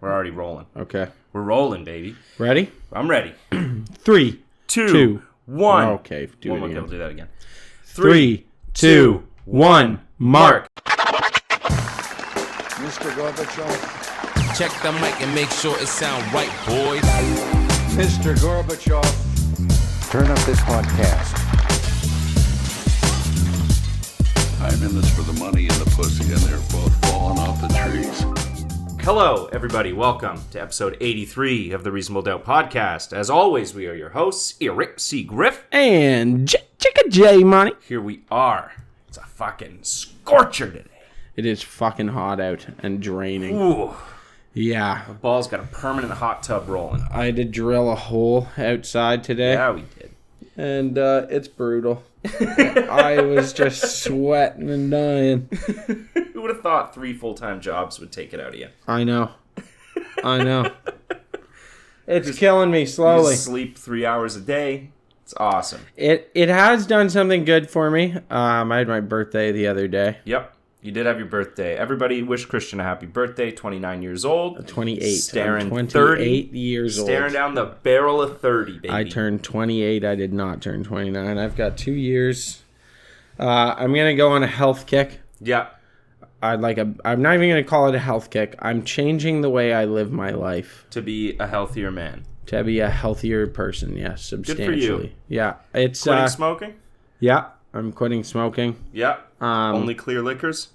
We're already rolling. Okay. We're rolling, baby. Ready? I'm ready. 3, 2, 1. Okay, do it again. We'll do that again. 3, 2, 1. Mark. Mr. Gorbachev. Check the mic and make sure it sound right, boys. Mr. Gorbachev. Turn up this podcast. I'm in this for the money and the pussy, and they're both falling off the trees. Hello, everybody. Welcome to episode 83 of the Reasonable Doubt podcast. As always, we are your hosts, Eric C. Griff. And Chicka J Money. Here we are. It's a fucking scorcher today. It is fucking hot out and draining. Ooh. Yeah. The ball's got a permanent hot tub rolling. I had to drill a hole outside today. Yeah, we did. And it's brutal. I was just sweating and dying. Who would have thought 3 full-time jobs would take it out of you? I know. It's killing me slowly. You sleep 3 hours a day. It's awesome. It has done something good for me. I had my birthday the other day. Yep. You did have your birthday. Everybody wish Christian a happy birthday. 29 years old. 28. Staring 28 30. years old. Staring down the barrel of 30, baby. I turned 28. I did not turn 29. I've got 2 years. I'm going to go on a health kick. Yeah. I'm not even going to call it a health kick. I'm changing the way I live my life. To be a healthier man. To be a healthier person, yes, substantially. Good for you. Yeah. It's Quitting smoking? Yeah. I'm quitting smoking. Yeah. Only clear liquors?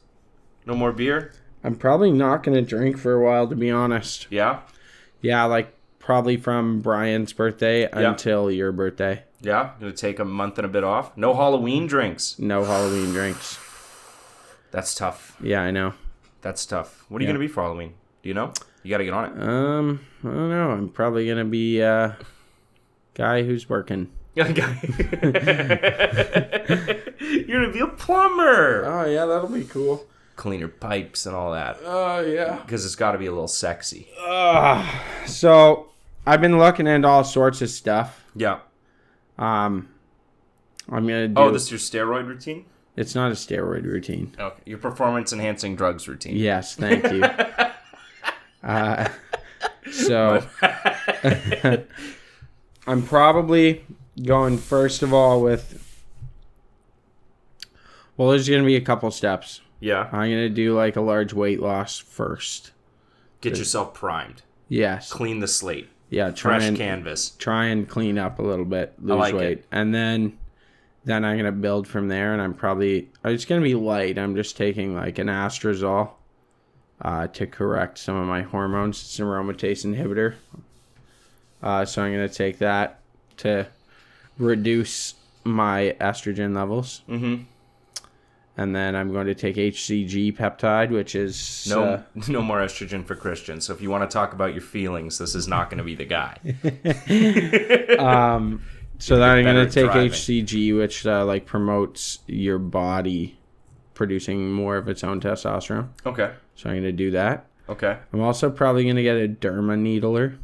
No more beer? I'm probably not going to drink for a while, to be honest. Yeah? Yeah, like probably from Brian's birthday until your birthday. Yeah? Gonna take a month and a bit off? No Halloween drinks? No Halloween drinks. That's tough. Yeah, I know. That's tough. What are you gonna be for Halloween? Do you know? You gotta get on it. I don't know. I'm probably going to be a guy who's working. You're gonna be a plumber. Oh, yeah, that'll be cool. Cleaner pipes and all that. Oh, yeah. Because it's got to be a little sexy. So, I've been looking into all sorts of stuff. Yeah. I'm going to do... Oh, this is your steroid routine? It's not a steroid routine. Okay. Your performance-enhancing drugs routine. Yes, thank you. So, I'm probably going first of all with... Well, there's going to be a couple steps. Yeah. I'm going to do like a large weight loss first. Get yourself primed. Yes. Clean the slate. Yeah. Fresh canvas. Try and clean up a little bit. Lose weight. And then I'm going to build from there. And it's going to be light. I'm just taking like an Astrazole to correct some of my hormones. It's an aromatase inhibitor. So I'm going to take that to reduce my estrogen levels. Mm-hmm. And then I'm going to take HCG peptide, which is... No more estrogen for Christian. So if you want to talk about your feelings, this is not going to be the guy. So then I'm going to take driving. HCG, which promotes your body producing more of its own testosterone. Okay. So I'm going to do that. Okay. I'm also probably going to get a derma needler.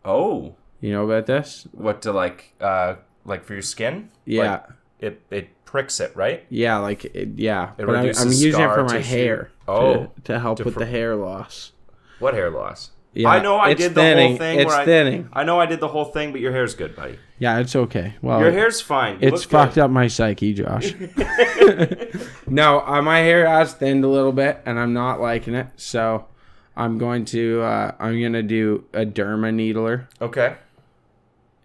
Oh. You know about this? What to like for your skin? Yeah. Like it pricks it, right? Yeah, It but I'm reduces using it for scar my tissue. hair. Oh. To help with the hair loss. What hair loss? Yeah, I know I it's did thinning. the whole thing. It's thinning. I know I did the whole thing, but your hair's good, buddy. Yeah, it's okay. Well, Your hair's fine. You it's look fucked good. up my psyche, Josh. No, my hair has thinned a little bit, and I'm not liking it. So I'm going to do a derma needler, Okay.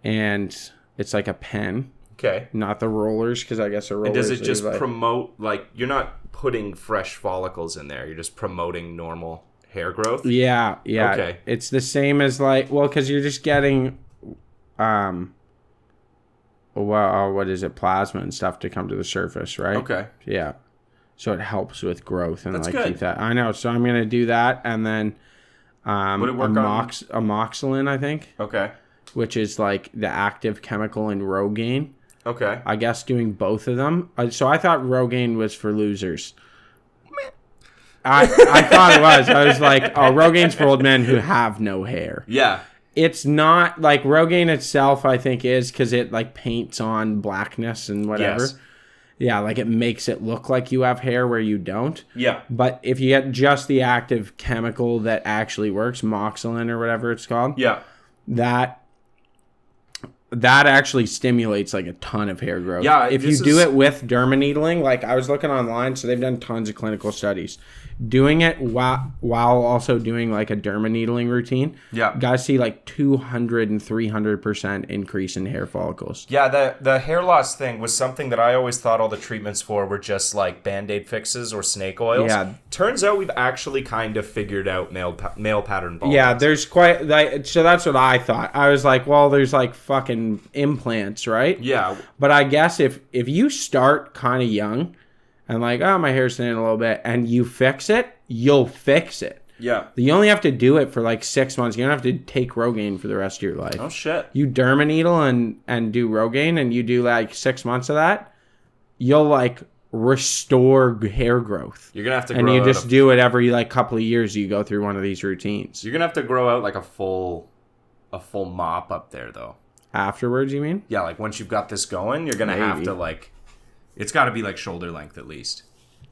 and it's like a pen, Okay. not the rollers, because I guess the rollers. And does it just is promote, like, you're not putting fresh follicles in there. You're just promoting normal hair growth? Yeah. Okay. It's the same as because you're just getting, what is it, plasma and stuff to come to the surface, right? Okay. Yeah. So it helps with growth and That's keep good. that. I know. So I'm gonna do that, and then Would it work on... amoxicillin, I think, Okay. which is like the active chemical in Rogaine. Okay. I guess doing both of them. So I thought Rogaine was for losers. I thought it was. I was like, oh, Rogaine's for old men who have no hair. Yeah. It's not like Rogaine itself, I think, is because it like paints on blackness and whatever. Yes. Yeah, like it makes it look like you have hair where you don't. Yeah. But if you get just the active chemical that actually works, moxilin or whatever it's called, Yeah. that actually stimulates like a ton of hair growth. Yeah, if you do it with dermaneedling, like I was looking online, so they've done tons of clinical studies. Doing it while also doing like a dermaneedling routine, guys see like 200 and 300% increase in hair follicles. Yeah, the hair loss thing was something that I always thought all the treatments for were just like Band-Aid fixes or snake oils. Yeah. Turns out we've actually kind of figured out male pattern baldness. Yeah, there's quite like, so that's what I thought. I was like, well, there's like fucking implants, right? Yeah. But I guess if you start kind of young and like, oh, my hair's thinning a little bit, and you fix it, you'll fix it. Yeah. You only have to do it for like 6 months. You don't have to take Rogaine for the rest of your life. Oh, shit. You dermaneedle and do Rogaine, and you do like 6 months of that, you'll like restore hair growth. You're gonna have to and grow you out just do it every like couple of years. You go through one of these routines. You're gonna have to grow out like a full mop up there, though. Afterwards, you mean? Yeah, like once you've got this going, you're gonna have to like, it's got to be like shoulder length at least.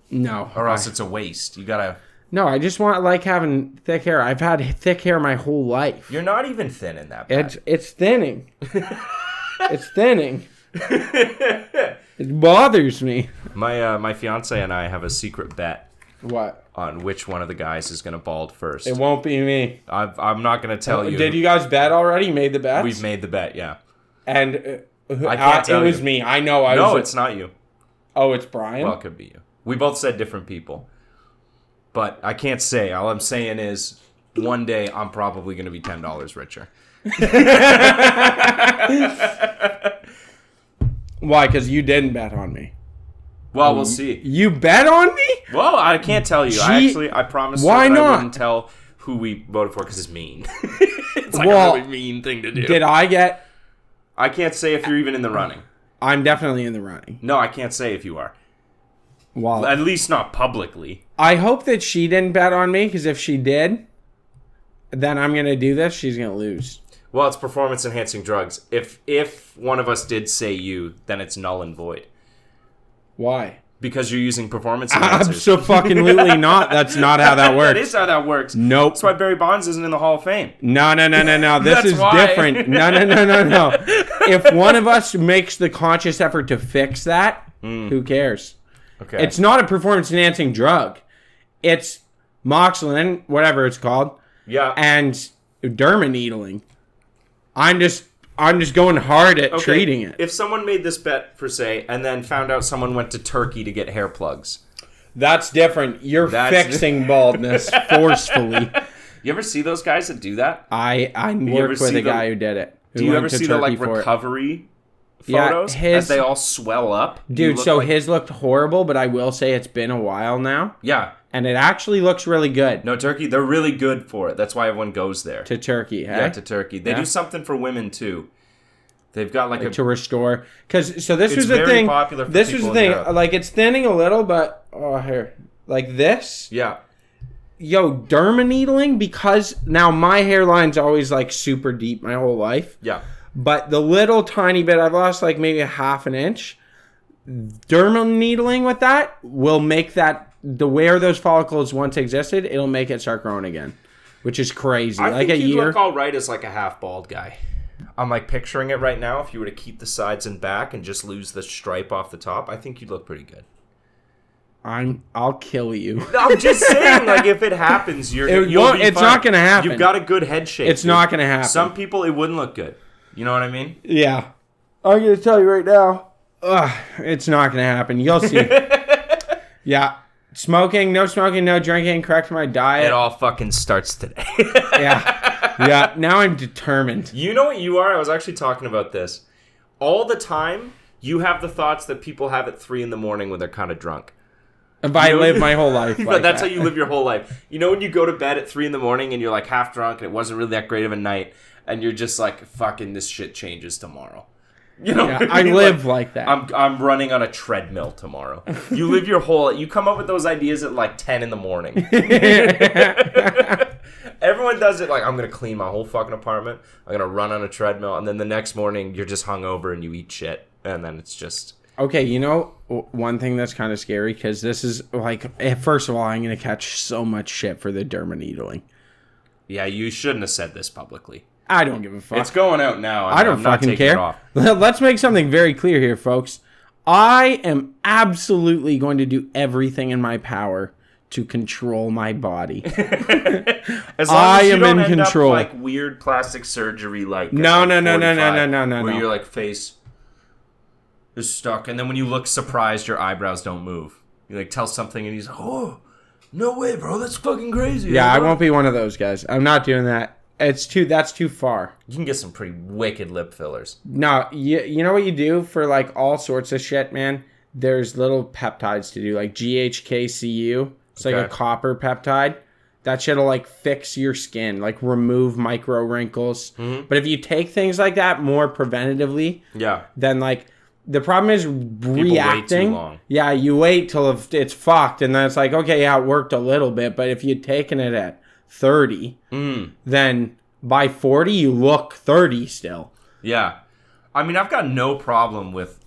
No, or else it's a waste. You gotta. No, I just want like having thick hair. I've had thick hair my whole life. You're not even thin in that bad. It's thinning. It's thinning. It bothers me. My fiance and I have a secret bet. What? On which one of the guys is gonna bald first. It won't be me. I'm not gonna tell you. Did you guys bet already? You made the bet? We've made the bet, yeah. And I can't tell it was you. me. I know. No, it's not you. Oh, it's Brian? Well, it could be you. We both said different people. But I can't say. All I'm saying is one day I'm probably going to be $10 richer. Why? Because you didn't bet on me. Well, we'll see. You bet on me? Well, I can't tell you. I promised why that not? I wouldn't tell who we voted for because it's mean. It's like a really mean thing to do. Did I get... I can't say if you're even in the running. I'm definitely in the running. No, I can't say if you are. Well, at least not publicly. I hope that she didn't bet on me, because if she did, then I'm going to do this. She's going to lose. Well, it's performance-enhancing drugs. If one of us did say you, then it's null and void. Why? Because you're using performance enhancers. Absolutely not. That's not how that works. That is how that works. Nope. That's why Barry Bonds isn't in the Hall of Fame. No. This is different. No. If one of us makes the conscious effort to fix that, who cares? Okay. It's not a performance-enhancing drug. It's moxilin, whatever it's called. Yeah. And dermaneedling. I'm just going hard at treating it. If someone made this bet, per se, and then found out someone went to Turkey to get hair plugs. That's different. You're fixing baldness forcefully. You ever see those guys that do that? I worked with a guy who did it. Do you ever see the recovery photos as they all swell up? Dude, so his looked horrible, but I will say it's been a while now. Yeah. And it actually looks really good. No, Turkey, they're really good for it. That's why everyone goes there. To Turkey, hey? Yeah, to Turkey. They do something for women, too. They've got like a... To restore. This was the thing. Popular for this was the thing. Europe. Like, it's thinning a little, but... Oh, here. Like this. Yeah. Yo, dermaneedling, because now my hairline's always, like, super deep my whole life. Yeah. But the little tiny bit, I've lost, like, maybe a half an inch. Dermaneedling with that will make that... where those follicles once existed, it'll make it start growing again, which is crazy. I think you'd look all right as like a half bald guy. I'm like picturing it right now. If you were to keep the sides and back and just lose the stripe off the top, I think you'd look pretty good. I'll kill you. I'm just saying, like if it happens, it's not gonna happen. You've got a good head shape. It's not gonna happen. Some people it wouldn't look good. You know what I mean? Yeah. I'm gonna tell you right now. It's not gonna happen. You'll see. Yeah. No smoking, no drinking, correct my diet. It all fucking starts today. Yeah. Now I'm determined. You know what you are? I was actually talking about this. All the time, you have the thoughts that people have at 3 a.m. when they're kind of drunk. If I live my whole life like But that's how you live your whole life. You know when you go to bed at 3 a.m. and you're like half drunk and it wasn't really that great of a night and you're just like, fucking this shit changes tomorrow. You know, yeah, I live like that. I'm running on a treadmill tomorrow. You live your whole... You come up with those ideas at like 10 a.m. Everyone does it like, I'm going to clean my whole fucking apartment. I'm going to run on a treadmill. And then the next morning, you're just hungover and you eat shit. And then it's just... Okay, you know, one thing that's kind of scary, because this is, like, first of all, I'm going to catch so much shit for the dermaneedling. Yeah, you shouldn't have said this publicly. I don't give a fuck. It's going out now. I don't fucking care. Let's make something very clear here, folks. I am absolutely going to do everything in my power to control my body. As long as you don't end up like weird plastic surgery, like no, where no. your like face is stuck, and then when you look surprised, your eyebrows don't move. You like tell something, and he's like, "Oh, no way, bro, that's fucking crazy." Yeah, I won't be one of those guys. I'm not doing that. That's too far. You can get some pretty wicked lip fillers. No, you know what you do for like all sorts of shit, man? There's little peptides to do, like GHKCU. It's like a copper peptide. That shit'll like fix your skin, like remove micro wrinkles. Mm-hmm. But if you take things like that more preventatively, then like the problem is reacting. Wait too long. Yeah, you wait till it's fucked, and then it's like, okay, yeah, it worked a little bit, but if you'd taken it at 30, then by 40 you look 30 still. Yeah, I mean, I've got no problem with,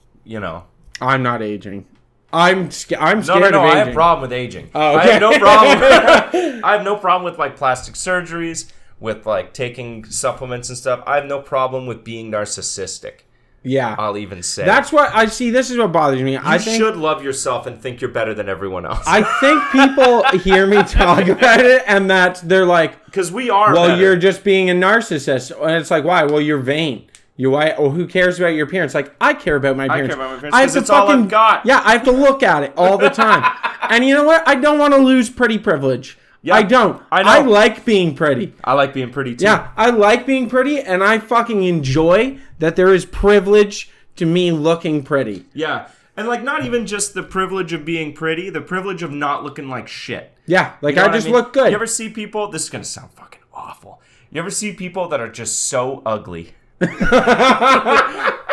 I'm not aging. I'm scared of aging. No, I have a problem with aging. Oh, okay. I have no problem. I have no problem with like plastic surgeries, with like taking supplements and stuff. I have no problem with being narcissistic. Yeah, I'll even say that's what I see. This is what bothers me. I think should love yourself and think you're better than everyone else. I think people hear me talk about it, and that they're like, "Because we are." Well, better. You're just being a narcissist, and it's like, why? Well, you're vain. You why? Well, who cares about your appearance? Like, I care about my appearance. I care about my appearance because it's all I've got. Yeah, I have to look at it all the time. And you know what? I don't want to lose pretty privilege. Yeah, I don't. I know. I like being pretty. I like being pretty too. Yeah, I like being pretty, and I fucking enjoy that there is privilege to me looking pretty. Yeah, and like not even just the privilege of being pretty, the privilege of not looking like shit. Yeah, like I just look good. You ever see people? This is gonna sound fucking awful. You ever see people that are just so ugly?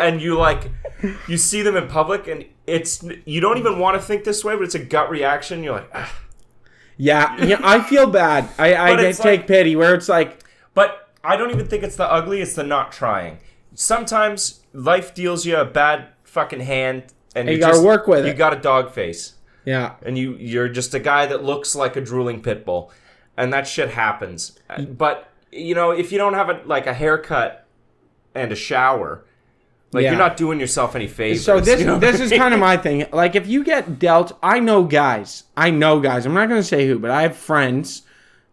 And you see them in public, and you don't even want to think this way, but it's a gut reaction. You're like, ugh. Yeah, I feel bad. I take pity where it's like, but I don't even think it's the ugly, it's the not trying. Sometimes life deals you a bad fucking hand, and you gotta work with it. You got a dog face. Yeah, and you're just a guy that looks like a drooling pit bull, and that shit happens. But if you don't have a haircut and a shower, you're not doing yourself any favors. So this is kind of my thing. Like, if you get dealt, I know guys. I'm not going to say who, but I have friends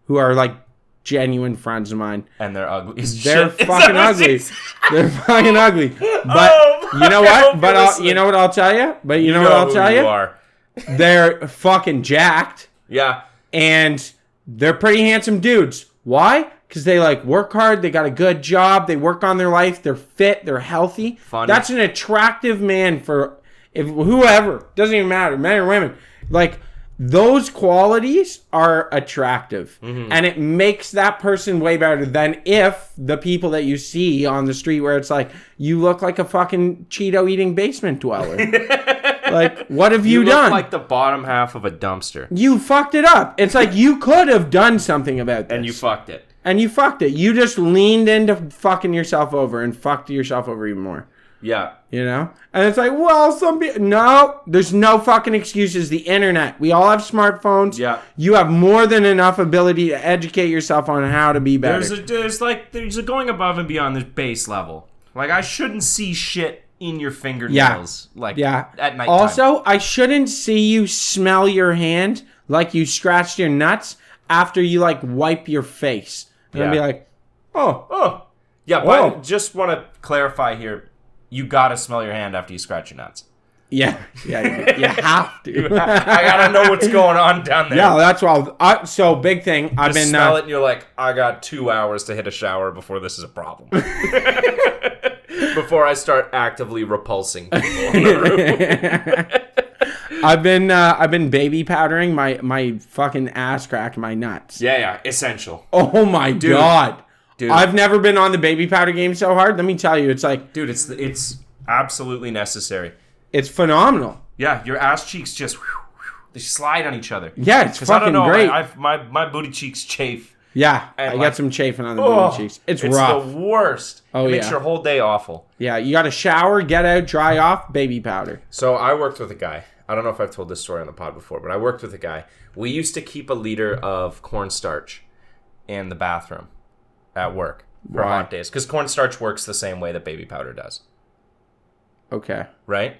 who are like genuine friends of mine, and they're ugly. They're fucking ugly. They're fucking ugly. But you know what? But you know what I'll tell you. But you know what I'll tell you. They're fucking jacked. Yeah, and they're pretty handsome dudes. Why? Because they work hard, they got a good job, they work on their life, they're fit, they're healthy. Funny. That's an attractive man for whoever. Doesn't even matter, men or women. Those qualities are attractive. Mm-hmm. And it makes that person way better than if the people that you see on the street where it's like, you look like a fucking Cheeto eating basement dweller. What have you done? You look like the bottom half of a dumpster. You fucked it up. It's like you could have done something about this. And you fucked it. And you fucked it. You just leaned into fucking yourself over and fucked yourself over even more. Yeah. And it's like, well, some people... No, there's no fucking excuses. The internet. We all have smartphones. Yeah. You have more than enough ability to educate yourself on how to be better. There's a going above and beyond this base level. I shouldn't see shit in your fingernails. At night. Also, I shouldn't see you smell your hand like you scratched your nuts after you wipe your face. And I'd be like, oh. Yeah, but I just want to clarify here. You gotta smell your hand after you scratch your nuts. Yeah, you have to. I gotta know what's going on down there. Yeah, that's why. So, big thing. I've been smell it and you're like, I got 2 hours to hit a shower before this is a problem. Before I start actively repulsing people in the room. I've been baby powdering my fucking ass crack and my nuts. Yeah, essential. Oh my god. Dude. I've never been on the baby powder game so hard. Let me tell you, it's like... Dude, it's absolutely necessary. It's phenomenal. Yeah, your ass cheeks just... they slide on each other. Yeah, it's fucking great. My booty cheeks chafe Yeah, And I got some chafing on the booty cheeks. It's rough. It's the worst. Oh, It makes your whole day awful. Yeah, you got to shower, get out, dry off, baby powder. So I worked with a guy. I don't know if I've told this story on the pod before, but I worked with a guy. We used to keep a liter of cornstarch in the bathroom at work for hot days. Because cornstarch works the same way that baby powder does. Okay. Right?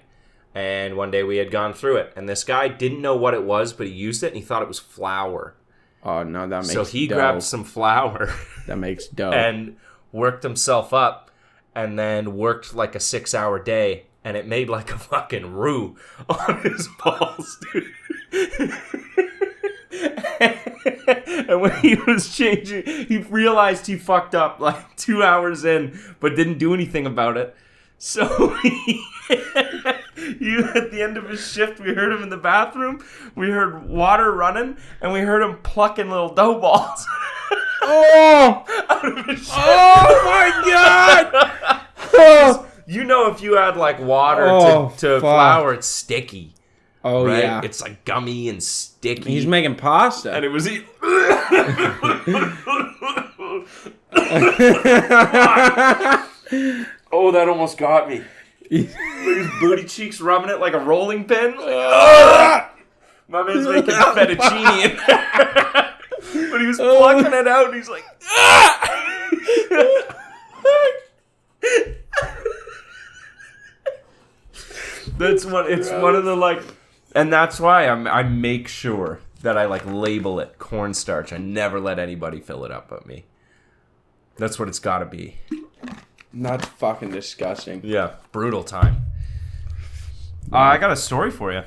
And one day we had gone through it. And this guy didn't know what it was, but he used it and he thought it was flour. Oh, no, that makes So he dough. grabbed some flour. That makes dough. And worked himself up. And then worked like a 6-hour day. And it made like a fucking roux on his balls, dude. And when he was changing, he realized he fucked up like 2 hours in, but didn't do anything about it. So at the end of his shift, we heard him in the bathroom. We heard water running, and we heard him plucking little dough balls. Oh! Out of his shift. Oh my god! You know, if you add like water to flour, it's sticky. Oh, right? yeah. It's like gummy and sticky. He's making pasta. And it was... Oh, that almost got me. His booty cheeks rubbing it like a rolling pin. My man's making fettuccine in there. But he was plucking it out and he's like... It's one of the like, and that's why I make sure that I like label it cornstarch. I never let anybody fill it up but me. That's what it's got to be. That's fucking disgusting. Yeah, brutal time. I got a story for you.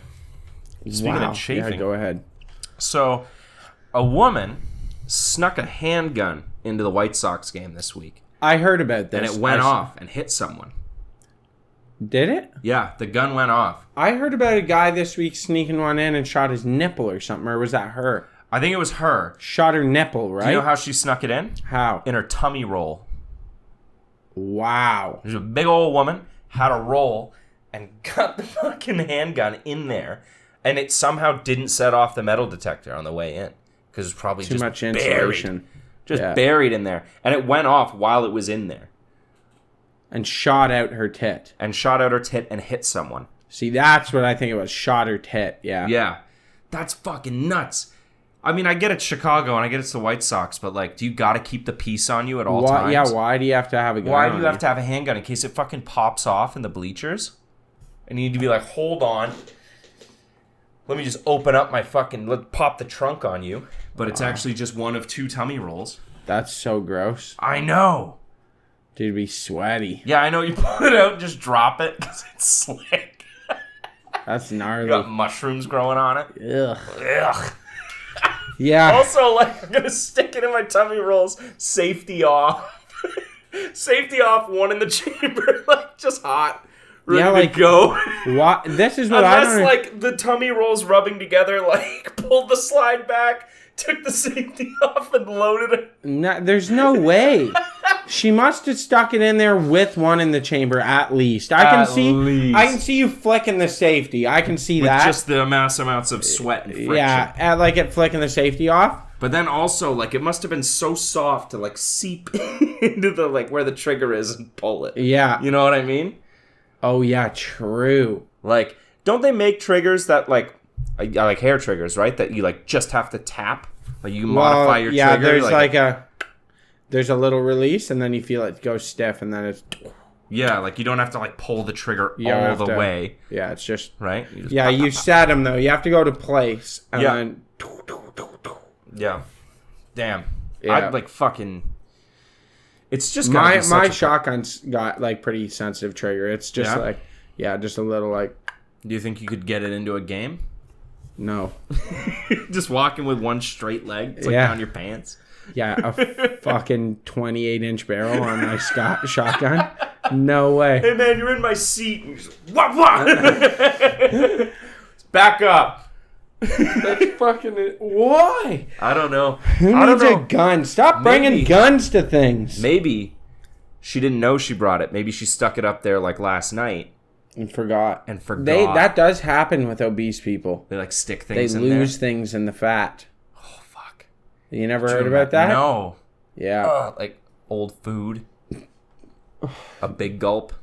Speaking of chafing, yeah, go ahead. So, a woman snuck a handgun into the White Sox game this week. I heard about this. And it went off and hit someone. Did it? Yeah, the gun went off. I heard about a guy this week sneaking one in and shot his nipple or something, or was that her? I think it was her. Shot her nipple, right? Do you know how she snuck it in? How? In her tummy roll. Wow. There's a big old woman, had a roll, and got the fucking handgun in there. And it somehow didn't set off the metal detector on the way in. Because it was probably too just much insulation. Buried in there. And it went off while it was in there. And shot out her tit. And shot out her tit and hit someone. See, that's what I think it was. Shot her tit, yeah. Yeah. That's fucking nuts. I mean, I get it's Chicago and I get it's the White Sox, but like, do you gotta keep the peace on you at all times? Yeah, why do you have to have a gun? Why do you have to have a handgun in case it fucking pops off in the bleachers? And you need to be like, hold on. Let me just open up my fucking... pop the trunk on you. But it's actually just one of 2 tummy rolls. That's so gross. I know. Dude, be sweaty. Yeah, I know. You pull it out and just drop it because it's slick. That's gnarly. You got mushrooms growing on it. Ugh. Ugh. Yeah. Also, like, I'm going to stick it in my tummy rolls. Safety off. Safety off, one in the chamber. Like, just hot. Ready to go. What? This is what Unless, like, the tummy rolls rubbing together, like, pulled the slide back, took the safety off, and loaded it. No, there's no way. She must have stuck it in there with one in the chamber at least. I can see you flicking the safety. I can see with that. Just the mass amounts of sweat and friction. Yeah, like it flicking the safety off. But then also, like, it must have been so soft to, like, seep into the, like, where the trigger is and pull it. Yeah. You know what I mean? Oh, yeah, true. Like, don't they make triggers that, like hair triggers, right? That you, like, just have to tap? Like, you modify your trigger? Yeah, there's there's a little release, and then you feel it go stiff, and then it's... Yeah, like, you don't have to, like, pull the trigger all the way. Yeah, it's just... Right? You set them, though. You have to go to place, and then... Yeah. Damn. Yeah. I'd, like, fucking... It's just my shotgun's got like pretty sensitive trigger. It's just just a little like. Do you think you could get it into a game? No. Just walking with one straight leg, it's like down your pants. Yeah, a fucking 28-inch barrel on my shotgun. No way. Hey man, you're in my seat. And just, wah, wah. Back up. That's fucking... Why? I don't know. Who needs a gun? Stop bringing guns to things. Maybe she didn't know she brought it. Maybe she stuck it up there like last night. And forgot. That does happen with obese people. They like stick things in there. They there. lose things in the fat. Oh, fuck. You never heard about that? No. Yeah. Like old food. A big gulp.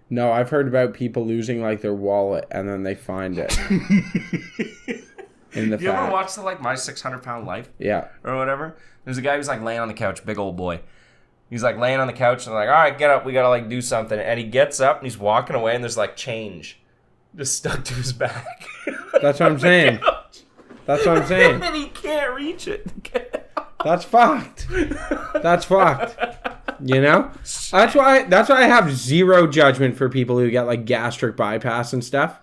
No, I've heard about people losing like their wallet and then they find it. In the You ever watch the like My 600-Pound Life? Yeah. Or whatever? There's a guy who's like laying on the couch, big old boy. He's like laying on the couch and they're like, all right, get up, we gotta like do something. And he gets up and he's walking away and there's like change just stuck to his back. That's what I'm saying. That's what I'm saying. And he can't reach it. That's fucked. That's fucked. You know? That's why I have zero judgment for people who get like gastric bypass and stuff.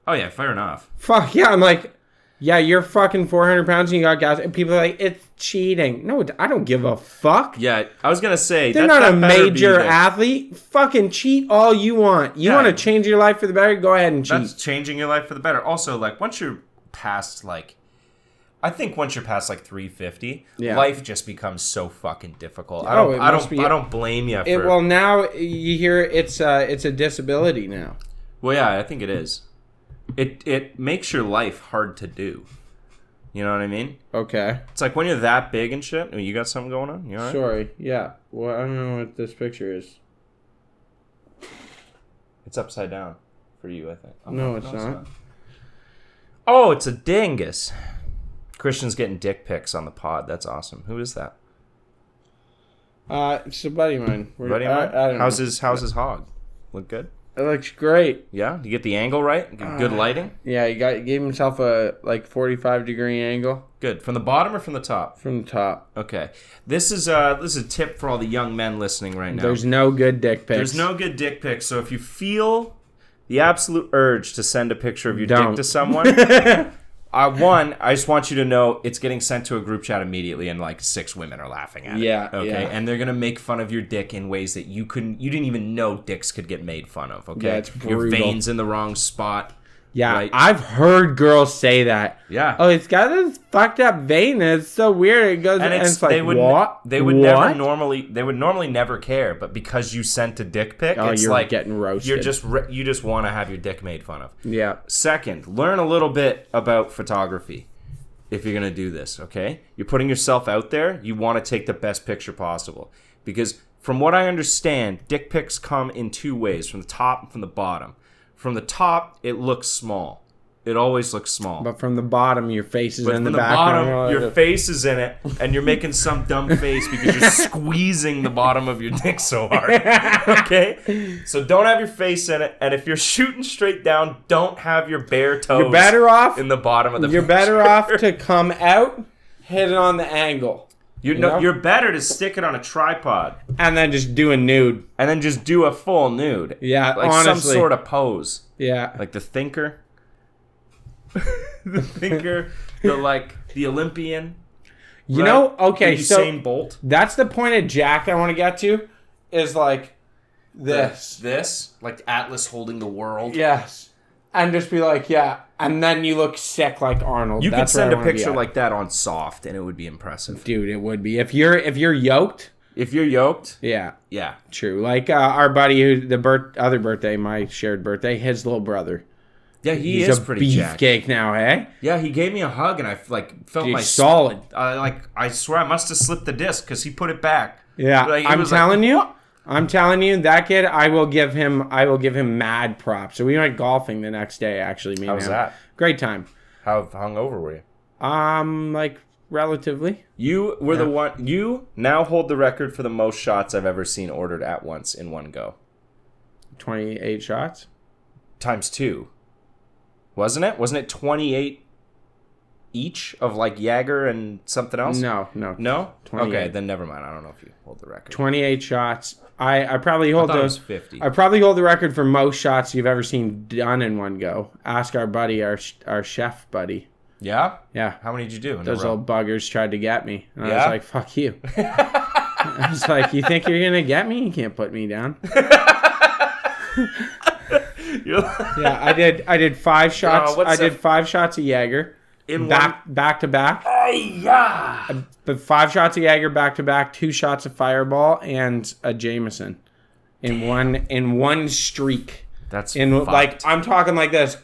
Oh yeah, fair enough. Fuck yeah, I'm like, yeah, you're fucking 400 pounds and you got gas. And people are like, it's cheating. No, I don't give a fuck. Yeah, I was gonna say they're not a major athlete. Fucking cheat all you want. You want to change your life for the better? Go ahead and cheat. That's changing your life for the better. Also, like once you're past like, I think once you're past like 350, life just becomes so fucking difficult. I don't blame you. Well, now you hear it's a disability now. Well, yeah, I think it is. It makes your life hard to do. You know what I mean? Okay. It's like when you're that big and shit. You got something going on? You all right? Sorry. Yeah. Well, I don't know what this picture is. It's upside down for you, I think. Oh, no, it's not. Oh, it's a dingus. Christian's getting dick pics on the pod. That's awesome. Who is that? It's a buddy of mine. Buddy of mine? I don't how's know. his hog? Look good? It looks great. Yeah? You get the angle right? Good lighting? Yeah, he gave himself a 45-degree angle. Good. From the bottom or from the top? From the top. Okay. This is a tip for all the young men listening right now. There's no good dick pics. There's no good dick pics. So if you feel the absolute urge to send a picture of your dick to someone, I just want you to know it's getting sent to a group chat immediately, and like 6 women are laughing at it. Yeah. Okay. Yeah. And they're gonna make fun of your dick in ways that you didn't even know dicks could get made fun of. Okay. Yeah, it's brutal. Your veins in the wrong spot. Yeah, right? I've heard girls say that. Yeah. Oh, it's got this fucked up vein. It's so weird. It goes and it's like, what? They would normally never care, but because you sent a dick pic, it's you're like getting roasted. You just want to have your dick made fun of. Yeah. Second, learn a little bit about photography. If you're going to do this, okay? You're putting yourself out there. You want to take the best picture possible. Because from what I understand, dick pics come in 2 ways, from the top and from the bottom. From the top, it looks small. It always looks small. But from the bottom, your face is in the background. bottom, your face is in it, and you're making some dumb face because you're squeezing the bottom of your dick so hard. Okay? So don't have your face in it, and if you're shooting straight down, don't have your bare toes you're better off, in the bottom of the You're picture. Better off to come out, hit it on the angle. You're better to stick it on a tripod. And then just do a nude. And then just do a full nude. Yeah, like honestly. some sort of pose. Yeah. Like the thinker. The Olympian. You know, okay, so Usain Bolt. That's the point of Jack I want to get to, is like this. Like Atlas holding the world. Yes. And just be like, yeah. And then you look sick like Arnold. You could send a picture like that on soft and it would be impressive. Dude, it would be. If you're yoked. If you're yoked. Yeah. Yeah. True. Like our buddy other birthday, my shared birthday, his little brother. Yeah, he's pretty jacked. Beefcake now, hey? Yeah, he gave me a hug and I felt my solid. I swear I must have slipped the disc because he put it back. Yeah, I'm telling you, that kid, I will give him mad props. So we went golfing the next day, actually. How was that? Great time. How hungover were you? Like relatively. You were the one. You now hold the record for the most shots I've ever seen ordered at once in one go. 28 shots times 2. Wasn't it? Wasn't it 28 each of like Jaeger and something else? No. 28. Okay, then never mind. I don't know if you hold the record. 28 shots. I probably hold it was 50. I probably hold the record for most shots you've ever seen done in one go. Ask our buddy, our chef buddy. Yeah? Yeah. How many did you do? Those old buggers tried to get me. And I was like, fuck you. I was like, you think you're going to get me? You can't put me down. Yeah, I did 5 shots. I did 5 shots of Jaeger. Back to back. Yeah. But 5 shots of Jaeger back to back, 2 shots of Fireball, and a Jameson in one streak. That's fucked. Like I'm talking like this,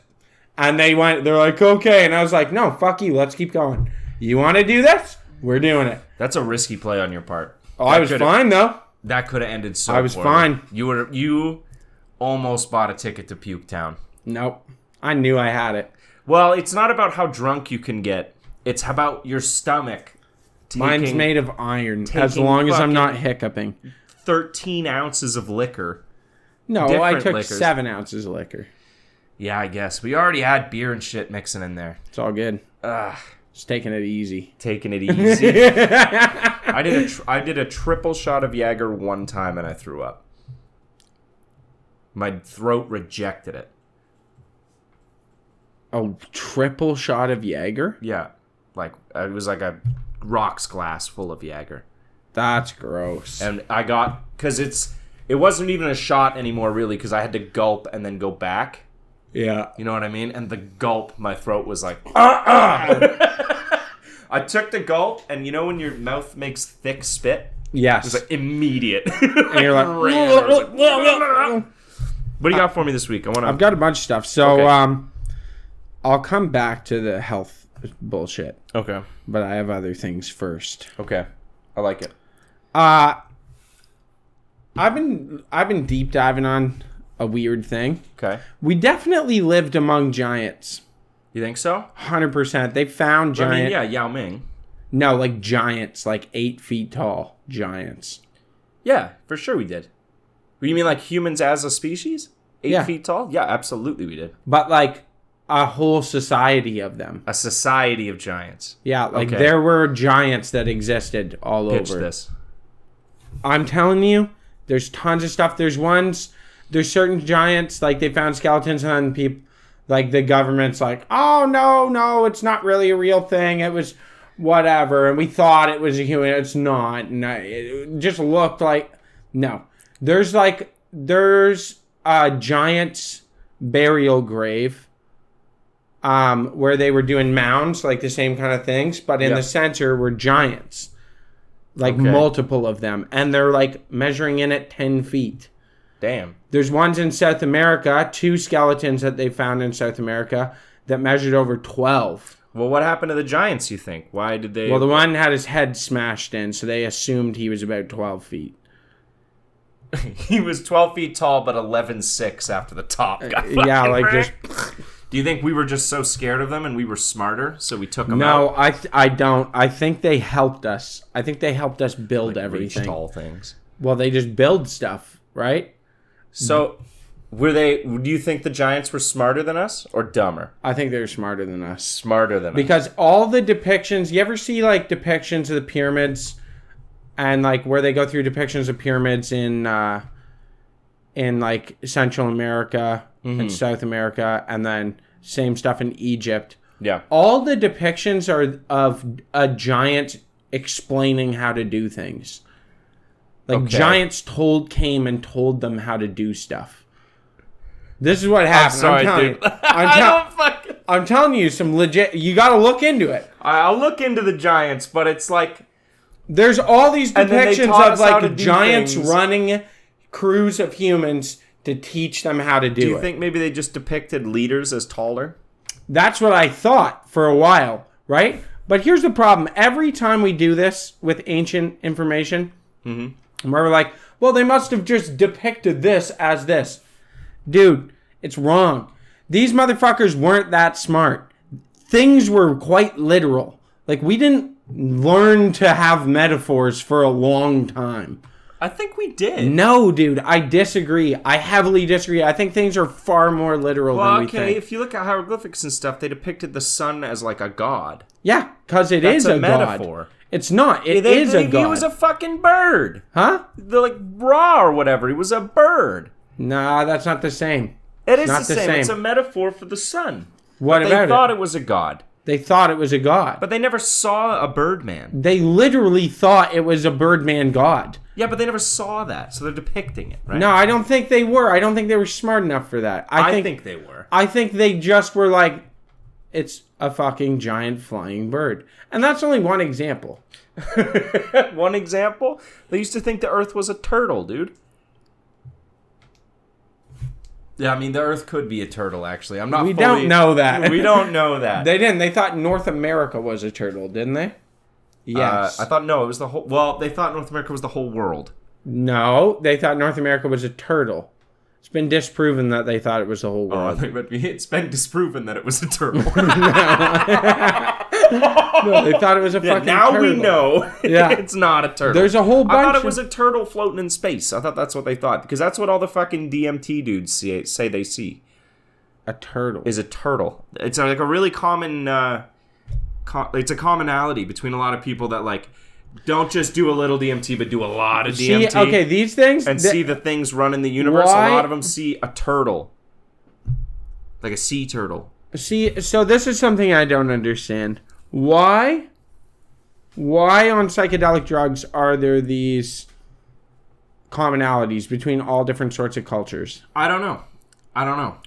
and they're like, okay, and I was like, no, fuck you, let's keep going. You want to do this? We're doing it. That's a risky play on your part. Oh, I was fine though. That could have ended so I was poorly. fine. You almost bought a ticket to Puke Town. Nope. I knew I had it. Well, it's not about how drunk you can get. It's about your stomach. Mine's made of iron, as long as I'm not hiccuping. 13 ounces of liquor. No, I took liquors. 7 ounces of liquor. Yeah, I guess. We already had beer and shit mixing in there. It's all good. Ugh. Just taking it easy. Taking it easy. I did a triple shot of Jaeger one time and I threw up. My throat rejected it. A triple shot of Jaeger? Yeah. Like, it was like a rocks glass full of Jaeger. That's gross. And I got, because it wasn't even a shot anymore, really, because I had to gulp and then go back. Yeah. You know what I mean? And the gulp, my throat was like, I took the gulp, and you know when your mouth makes thick spit? Yes. It was like immediate. And you're like, what do you got for me this week? I've got a bunch of stuff. So, Okay. I'll come back to the health bullshit. Okay. But I have other things first. Okay. I like it. I've been deep diving on a weird thing. Okay. We definitely lived among giants. You think so? 100%. They found giant. I mean, yeah, Yao Ming. No, like giants, like 8 feet tall giants. Yeah, for sure we did. You mean like humans as a species? 8 feet tall? Yeah, absolutely we did. But like a whole society of them. A society of giants. Yeah, like Okay. there were giants that existed all Pitch over. this. I'm telling you, there's tons of stuff. There's certain giants, like they found skeletons and people, like the government's like, oh, no, it's not really a real thing. It was whatever. And we thought it was a human. It's not. And it just looked like, no. There's a giant's burial grave where they were doing mounds, like the same kind of things. But in the center were giants. Like multiple of them. And they're like measuring in at 10 feet. Damn. There's ones in South America, 2 skeletons that they found in South America that measured over 12. Well, what happened to the giants, you think? Why did they... Well, the one had his head smashed in, so they assumed he was about 12 feet. He was 12 feet tall, but 11'6" after the top got Yeah, like just... Do you think we were just so scared of them and we were smarter, so we took them out? No, I don't. I think they helped us. I think they helped us build Like everything. reach tall things. Well, they just build stuff, right? So, do you think the giants were smarter than us or dumber? I think they're smarter than us. Smarter than us. Because all the depictions, you ever see like depictions of the pyramids and like where they go through depictions of pyramids in like Central America and South America, and then same stuff in Egypt. Yeah. All the depictions are of a giant explaining how to do things. Like giants came and told them how to do stuff. This is what happened. Sorry, I'm telling dude. I'm telling you some legit. You got to look into it. I'll look into the giants, but it's like There's all these And then they depictions taught of us how to like do giants things. running crews of humans to teach them how to do Do you it. think maybe they just depicted leaders as taller? That's what I thought for a while, right? But here's the problem. Every time we do this with ancient information, where we're like, well, they must have just depicted this as this. Dude, it's wrong. These motherfuckers weren't that smart. Things were quite literal. Like, we didn't learn to have metaphors for a long time. I think we did. No, dude, I disagree. I heavily disagree. I think things are far more literal than we think. If you look at hieroglyphics and stuff, they depicted the sun as like a god. Yeah, because it That's is a metaphor. god. It's not. It is a god. He was a fucking bird. Huh? The like Ra or whatever. He was a bird. Nah, that's not the same. It is not the same. It's a metaphor for the sun. What But about they thought it? it was a god. They thought it was a god. But they never saw a Birdman. They literally thought it was a Birdman god. Yeah, but they never saw that, so they're depicting it, right? No, I don't think they were. I don't think they were smart enough for that. I think they were. I think they just were like, it's a fucking giant flying bird. And that's only one example. One example? They used to think the Earth was a turtle, dude. Yeah, I mean, the Earth could be a turtle, actually. We don't know that. We don't know that. They didn't. They thought North America was a turtle, didn't they? Yes. I thought, no, it was the whole... Well, they thought North America was the whole world. No, they thought North America was a turtle. It's been disproven that they thought it was the whole world. But it's been disproven that it was a turtle. No, they thought it was a fucking now turtle. we know it's not a turtle. There's a whole bunch I thought it was a turtle floating in space. I thought that's what they thought. Because that's what all the fucking DMT dudes say they see. A turtle. Is a turtle. It's like a really common... it's a commonality between a lot of people that, like, don't just do a little DMT, but do a lot of DMT. See, okay, these things... And see the things run in the universe. Why? A lot of them see a turtle. Like a sea turtle. See, so this is something I don't understand. Why on psychedelic drugs are there these commonalities between all different sorts of cultures? I don't know.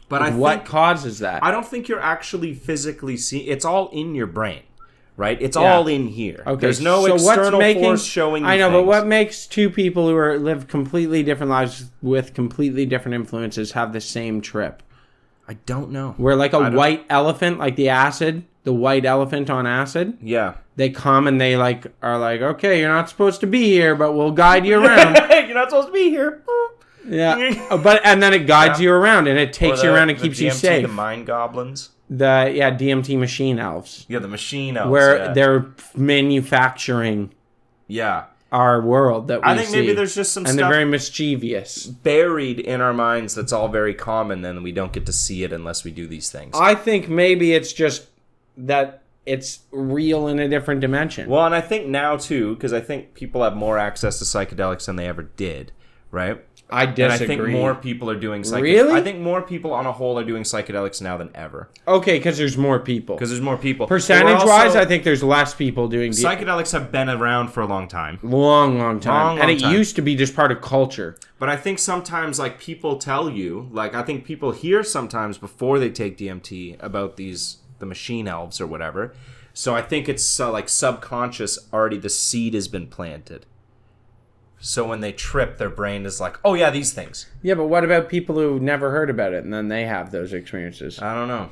But what causes that? I don't think you're actually physically seeing... It's all in your brain, right? It's all in here. Okay, there's no external force showing you I know, things. but what makes two people who live completely different lives with completely different influences have the same trip? I don't know. Where like a white elephant, like the white elephant on acid. Yeah. They come and they like are like, okay, you're not supposed to be here, but we'll guide you around. You're not supposed to be here. Yeah, and then it guides you around and it takes you around and keeps you safe. The mind goblins. DMT machine elves. Yeah, the machine elves. Where they're manufacturing. Yeah. Our world that we see. I think maybe there's just some stuff... And they're very mischievous. Buried in our minds that's all very common, and we don't get to see it unless we do these things. I think maybe it's just that it's real in a different dimension. Well, and I think now, too, because I think people have more access to psychedelics than they ever did, right? I disagree. And I think more people are doing psychedelics. Really? I think more people on a whole are doing psychedelics now than ever. Okay, because there's more people. Because there's more people. Percentage-wise, I think there's less people doing... Psychedelics have been around for a long time. Long time. And it time. used to be just part of culture. But I think sometimes, like, people tell you... Like, I think people hear sometimes before they take DMT about the machine elves or whatever. So I think it's, like, subconscious already the seed has been planted. So when they trip, their brain is like, oh, yeah, these things. Yeah, but what about people who never heard about it and then they have those experiences? I don't know.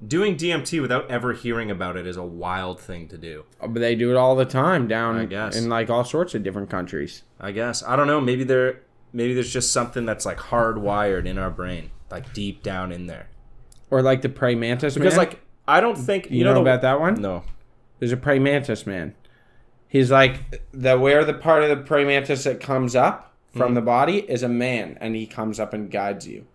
Doing DMT without ever hearing about it is a wild thing to do. But they do it all the time down I guess. in like all sorts of different countries. I guess. I don't know. Maybe there's just something that's like hardwired in our brain, like deep down in there. Or like the praying mantis man. Because like, I don't think... You know about that one? No. There's a praying mantis man. He's like, where the part of the praying mantis that comes up from the body is a man, and he comes up and guides you.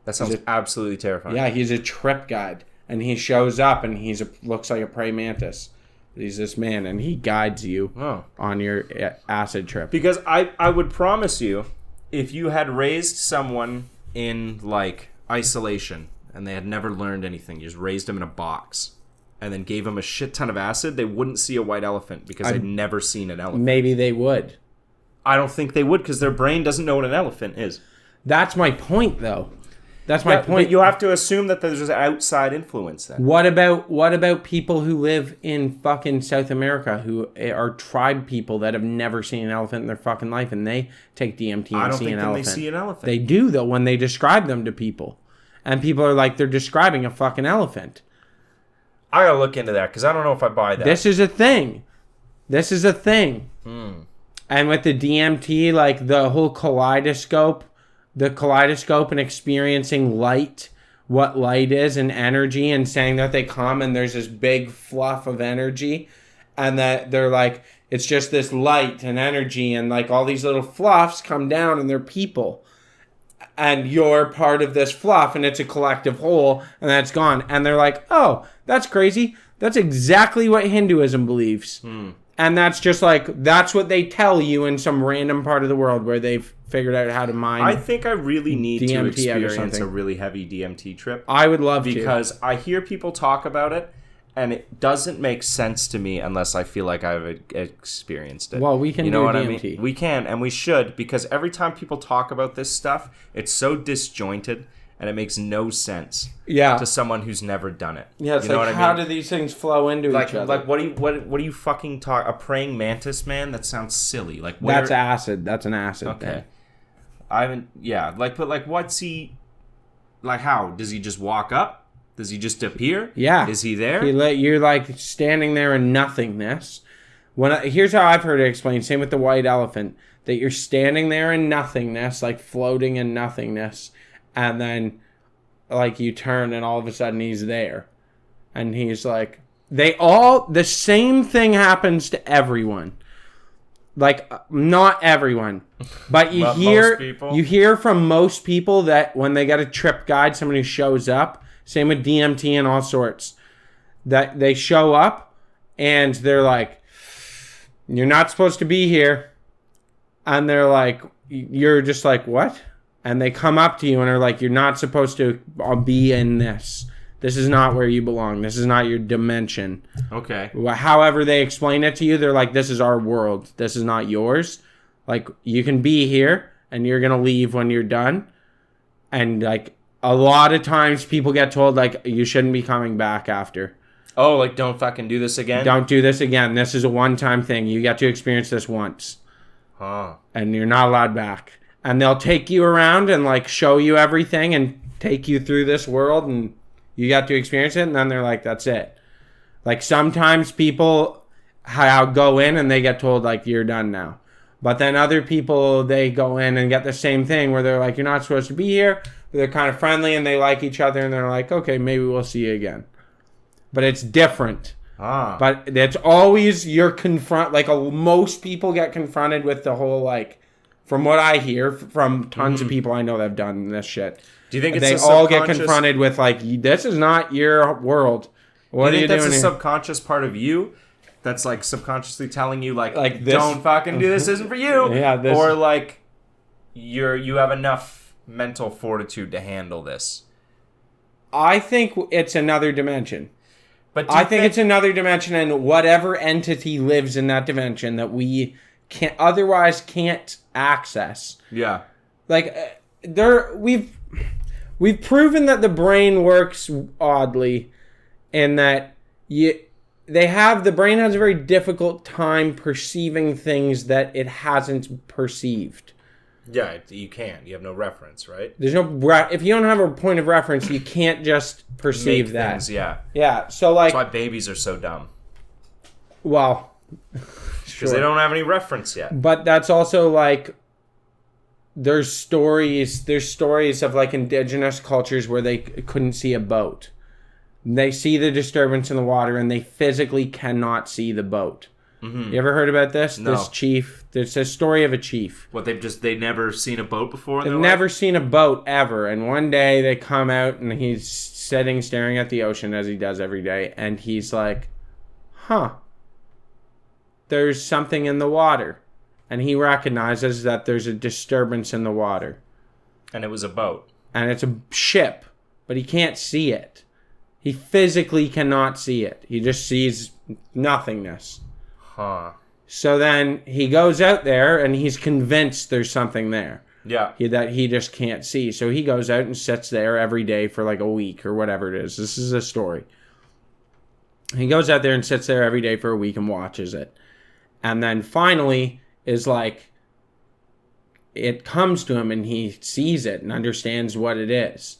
That sounds absolutely terrifying. Yeah, he's a trip guide, and he shows up, and looks like a praying mantis. He's this man, and he guides you on your acid trip. Because I would promise you, if you had raised someone in, like, isolation, and they had never learned anything, you just raised them in a box... and then gave them a shit ton of acid, they wouldn't see a white elephant because they'd never seen an elephant. Maybe they would. I don't think they would because their brain doesn't know what an elephant is. That's my point, though. That's my point. But you have to assume that there's an outside influence then. What about people who live in fucking South America who are tribe people that have never seen an elephant in their fucking life and they take DMT and see an elephant? They see an elephant. They do, though, when they describe them to people. And people are like, they're describing a fucking elephant. I gotta look into that because I don't know if I buy that. This is a thing. And with the DMT, like the whole kaleidoscope and experiencing light, what light is and energy, and saying that they come and there's this big fluff of energy, and that they're like, it's just this light and energy, and like all these little fluffs come down and they're people. And you're part of this fluff, and it's a collective whole, and that's gone. And they're like, oh, that's crazy. That's exactly what Hinduism believes. And that's just like, that's what they tell you in some random part of the world where they've figured out how to mine. I think I really need DMT to experience a really heavy DMT trip. I would love because I hear people talk about it, and it doesn't make sense to me unless I feel like I've experienced it. Well, we can do what DMT. I mean? We can, and we should, because every time people talk about this stuff, it's so disjointed, and it makes no sense to someone who's never done it. Yeah, it's you know like, what I how mean? do these things flow into each other? Like, what do you fucking talk? A praying mantis man? That sounds silly. Like, where... That's acid. That's an acid thing. I haven't, but what's he, like, how? Does he just walk up? Does he just appear? Yeah. Is he there? You're like standing there in nothingness Here's how I've heard it explained. Same with the white elephant. That you're standing there in nothingness, like floating in nothingness, and then like you turn and all of a sudden he's there. And he's like, the same thing happens to everyone. Like, not everyone, but you hear from most people that when they get a trip guide, somebody shows up, same with DMT and all sorts, that they show up and they're like, you're not supposed to be here. And they're like, you're just like, what? And they come up to you and are like, you're not supposed to be in this. This is not where you belong. This is not your dimension. Okay. However they explain it to you, they're like, this is our world. This is not yours. Like, you can be here and you're going to leave when you're done. And, like, a lot of times people get told, like, you shouldn't be coming back after. Oh, like, don't fucking do this again? Don't do this again. This is a one-time thing. You get to experience this once. Huh. And you're not allowed back. And they'll take you around and, like, show you everything and take you through this world, and you got to experience it, and then they're like, that's it. Like, sometimes people go in and they get told, like, you're done now. But then other people, they go in and get the same thing where they're like, you're not supposed to be here. But they're kind of friendly and they like each other, and they're like, okay, maybe we'll see you again. But it's different. But it's always most people get confronted with the whole, like, from what I hear from tons of people I know that have done this shit. Do you think they all get confronted with, like, this is not your world. What are you doing? That's a here? subconscious part of you that's, like, subconsciously telling you, like this, don't fucking do this, isn't for you. Yeah, or, like, you have enough mental fortitude to handle this. I think it's another dimension. But I think it's another dimension, and whatever entity lives in that dimension that we can't access. Yeah. Like, we've proven that the brain works oddly, in that the brain has a very difficult time perceiving things that it hasn't perceived. Yeah, you can't. You have no reference, right? There's no if you don't have a point of reference, you can't just perceive that. Things, yeah. Yeah. So, like, that's why babies are so dumb. Well, because they don't have any reference yet. But that's also, like, there's stories of, like, indigenous cultures where they couldn't see a boat. They see the disturbance in the water and they physically cannot see the boat. Mm-hmm. You ever heard about this? No. This chief. There's a story of a chief. What, they've never seen a boat before? They've never seen a boat ever. And one day they come out and he's sitting staring at the ocean as he does every day. And he's like, there's something in the water. And he recognizes that there's a disturbance in the water. And it was a boat. And it's a ship, but he can't see it. He physically cannot see it. He just sees nothingness. Huh. So then he goes out there and he's convinced there's something there. Yeah. That he just can't see. So he goes out and sits there every day for like a week or whatever it is. This is a story. He goes out there and sits there every day for a week and watches it. And then finally is like, it comes to him and he sees it and understands what it is.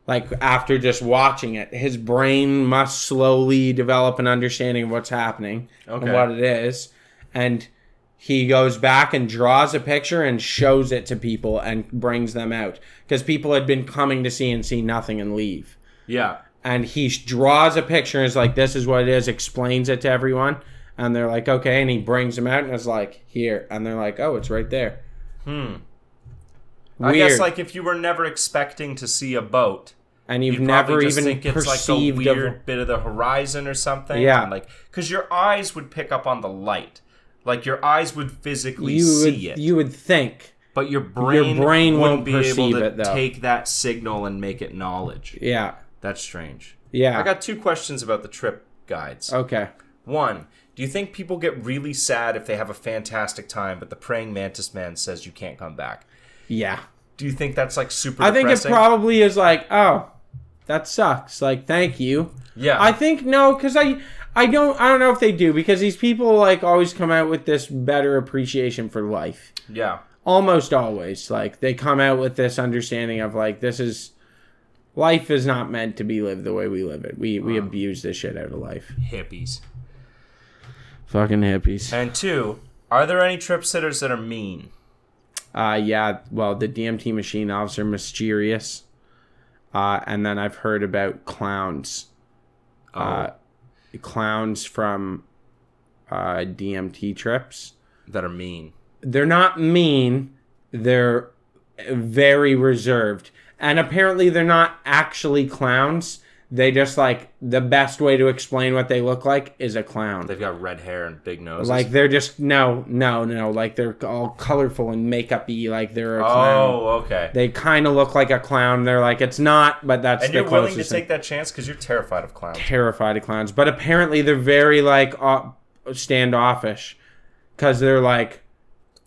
Like, after just watching it, his brain must slowly develop an understanding of what's happening and what it is. And he goes back and draws a picture and shows it to people and brings them out. Because people had been coming to see and see nothing and leave. Yeah. And he draws a picture and is like, this is what it is, explains it to everyone. And they're like, okay. And he brings them out and is like, here. And they're like, oh, it's right there. Weird. I guess, like, if you were never expecting to see a boat, and you've never even think it's like a weird bit of the horizon or something. Yeah. And, like, because your eyes would pick up on the light. Like, your eyes would physically see it. You would think. But your brain won't be able to it, though. take that signal and make it knowledge. Yeah. That's strange. Yeah. I got 2 questions about the trip guides. Okay. 1, do you think people get really sad if they have a fantastic time, but the praying mantis man says you can't come back? Yeah. Do you think that's, like, super depressing? depressing? I think it probably is like, oh, that sucks. Like, thank you. Yeah. I think, no, because I don't know if they do, because these people, like, always come out with this better appreciation for life. Yeah. Almost always. Like, they come out with this understanding of, like, life is not meant to be lived the way we live it. We abuse this shit out of life. Hippies. Fucking hippies. And 2, are there any trip sitters that are mean? Yeah, well, the DMT machine elves are mysterious. And then I've heard about clowns. Clowns from DMT trips. That are mean. They're not mean. They're very reserved. And apparently they're not actually clowns. They just, like, the best way to explain what they look like is a clown. They've got red hair and big noses. Like, they're just, no. Like, they're all colorful and makeup-y, like they're a clown. Oh, okay. They kind of look like a clown. They're like, it's not, but that's the closest. And you're willing to take that chance because you're terrified of clowns. Terrified of clowns. But apparently they're very, like, standoffish. Because they're like...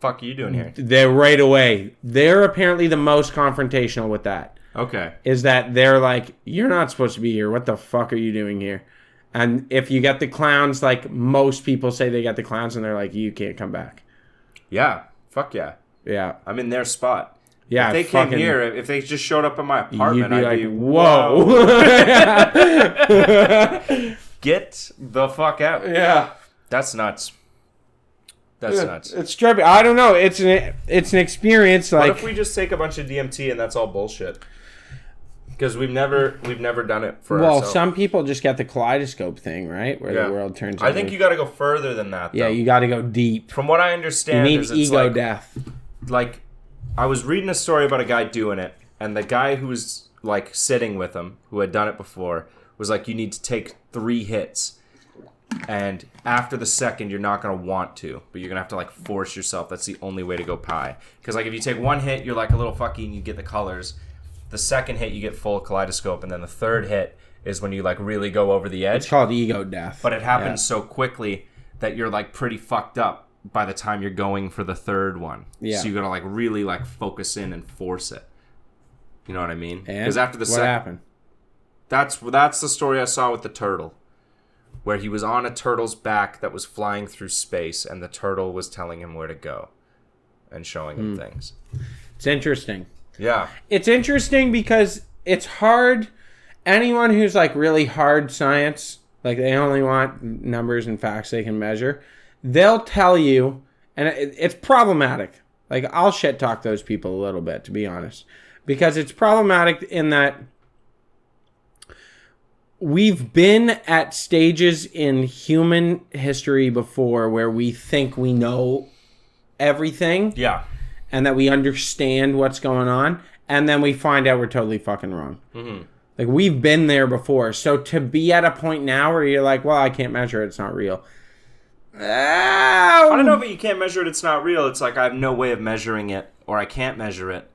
Fuck are you doing here? They're right away. They're apparently the most confrontational with that. Okay. Is that they're like, you're not supposed to be here. What the fuck are you doing here? And if you get the clowns, like most people say they get the clowns and they're like, you can't come back. Yeah. Fuck yeah. Yeah. I'm in their spot. Yeah. If they came here, if they just showed up at my apartment, you'd be I'd like, be, whoa. Get the fuck out. Yeah. That's nuts. That's nuts. It's trippy. I don't know. It's an experience. Like, what if we just take a bunch of DMT and that's all bullshit? Because we've never done it for ourselves. Well, some people just get the kaleidoscope thing, right? Where the world turns. I think you got to go further than that. Though. Yeah, you got to go deep. From what I understand, you need ego death. Like, I was reading a story about a guy doing it, and the guy who was like sitting with him, who had done it before, was like, "You need to take 3 hits, and after the second, you're not gonna want to, but you're gonna have to like force yourself. That's the only way to go pie. Because like if you take 1 hit, you're like a little fucky, and you get the colors." The second hit, you get full kaleidoscope, and then the third hit is when you like really go over the edge. It's called ego death. But it happens so quickly that you're like pretty fucked up by the time you're going for the third one. Yeah. So you gotta like really like focus in and force it. You know what I mean? Because after the what happened? That's the story I saw with the turtle, where he was on a turtle's back that was flying through space, and the turtle was telling him where to go, and showing him things. It's interesting. Yeah. It's interesting because it's hard. Anyone who's like really hard science, like they only want numbers and facts they can measure, they'll tell you, and it's problematic. Like I'll shit talk those people a little bit, to be honest, because it's problematic in that we've been at stages in human history before where we think we know everything. Yeah. And that we understand what's going on, and then we find out we're totally fucking wrong. Mm-hmm. Like, we've been there before. So to be at a point now where you're like, well, I can't measure it, it's not real. I don't know if you can't measure it, it's not real. It's like I have no way of measuring it, or I can't measure it,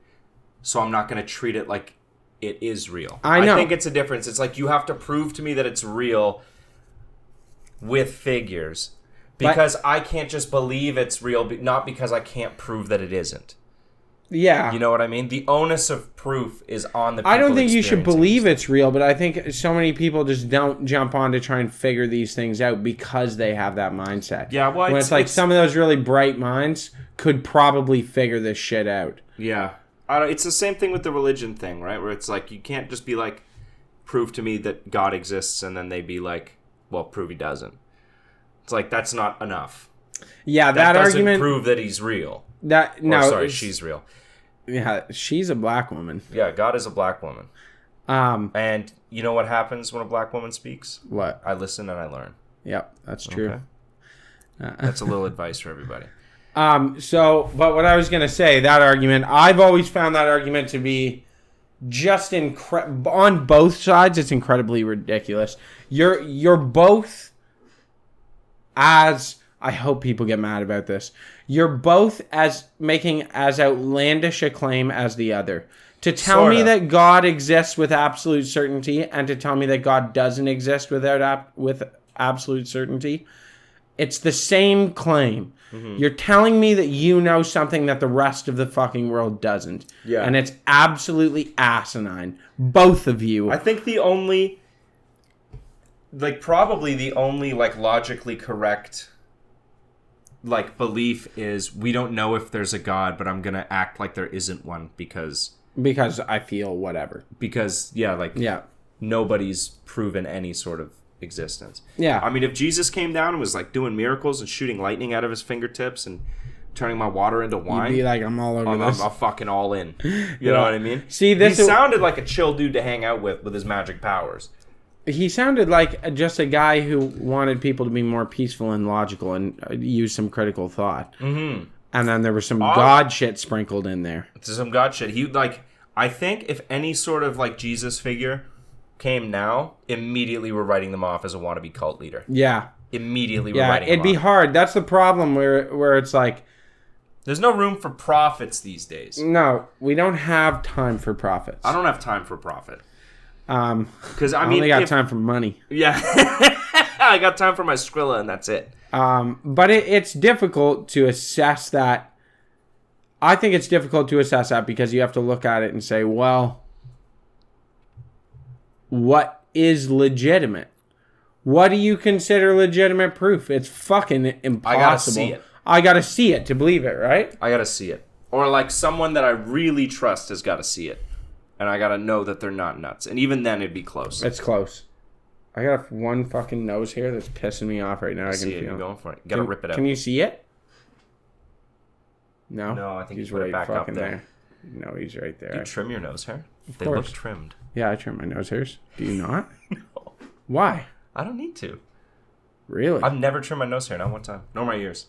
so I'm not going to treat it like it is real. I know. I think it's a difference. It's like you have to prove to me that it's real with figures. Because I can't just believe it's real, not because I can't prove that it isn't. Yeah. You know what I mean? The onus of proof is on the people. I don't think you should believe it's real, but I think so many people just don't jump on to try and figure these things out because they have that mindset. Yeah, well, when it's like some of those really bright minds could probably figure this shit out. Yeah. It's the same thing with the religion thing, right? Where it's like, you can't just be like, prove to me that God exists, and then they'd be like, well, prove he doesn't. It's like, that's not enough. Yeah, that doesn't argument prove that he's real. She's real. Yeah, she's a black woman. Yeah, God is a black woman. And you know what happens when a black woman speaks? What? I listen and I learn. Yep, that's true. Okay. That's a little advice for everybody. But what I was gonna say, that argument, I've always found that argument to be just on both sides. It's incredibly ridiculous. You're both. As I hope people get mad about this, you're both as making as outlandish a claim as the other. To tell me that God exists with absolute certainty, and to tell me that God doesn't exist with absolute certainty, it's the same claim. Mm-hmm. You're telling me that you know something that the rest of the fucking world doesn't. Yeah. And it's absolutely asinine. Both of you. I think probably the only logically correct belief is we don't know if there's a God, but I'm gonna act like there isn't one because I feel whatever. Because nobody's proven any sort of existence. Yeah. I mean, if Jesus came down and was like doing miracles and shooting lightning out of his fingertips and turning my water into wine, You'd be like, I'm all over this. I'm fucking all in. You know what I mean? See, he sounded like a chill dude to hang out with his magic powers. He sounded like just a guy who wanted people to be more peaceful and logical and use some critical thought. Mm-hmm. And then there was some God shit sprinkled in there. Some God shit. He I think if any sort of like Jesus figure came now, immediately we're writing them off as a wannabe cult leader. Yeah. Immediately we're writing them off. It'd be hard. That's the problem where it's like... There's no room for prophets these days. No, we don't have time for prophets. I don't have time for profit. Because I only got time for money. Yeah. I got time for my Skrilla and that's it. But it's difficult to assess that. I think it's difficult to assess that because you have to look at it and say, well, what is legitimate? What do you consider legitimate proof? It's fucking impossible. I gotta see it. I gotta see it to believe it, right? I gotta see it. Or like someone that I really trust has gotta see it. And I gotta know that they're not nuts. And even then it'd be close. It's close. I got one fucking nose here that's pissing me off right now. I can see it. feel You're going for it. You gotta rip it out. Can you see it? No. No, I think he's you put it back up there. No, he's right there. Do you trim your nose hair? They course. look trimmed. Yeah, I trim my nose hairs. Do you not? No. Why? I don't need to. Really? I've never trimmed my nose hair, not one time. Nor my ears.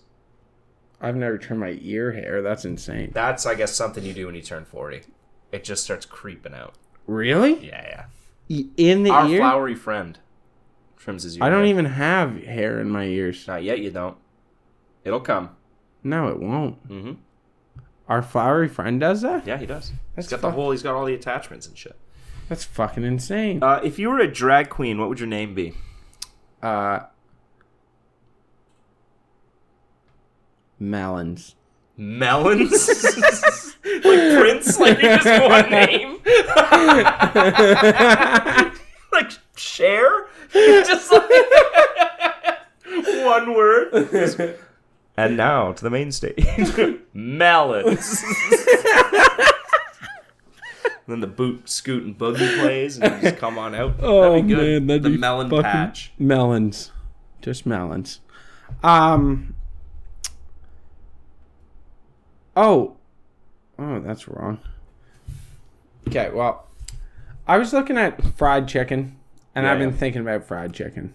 I've never trimmed my ear hair. That's insane. That's, I guess, something you do when you turn 40. It just starts creeping out. Really? Yeah. In the Our ear? Our flowery friend trims his ear. I don't even have hair in my ears. Not yet, you don't. It'll come. No, it won't. Mm-hmm. Our flowery friend does that? Yeah, he does. He's got all the attachments and shit. That's fucking insane. If you were a drag queen, what would your name be? Melons. Melons? Like Prince? Like you're just one name? Like Cher? Just like one word. And now to the main stage. Melons. Then the boot, scoot, and boogie plays, and you just come on out. Oh, that'd be good. Man, that'd the be melon fucking patch. Melons. Just melons. Oh, that's wrong. Okay, well, I was looking at fried chicken, and I've been thinking about fried chicken.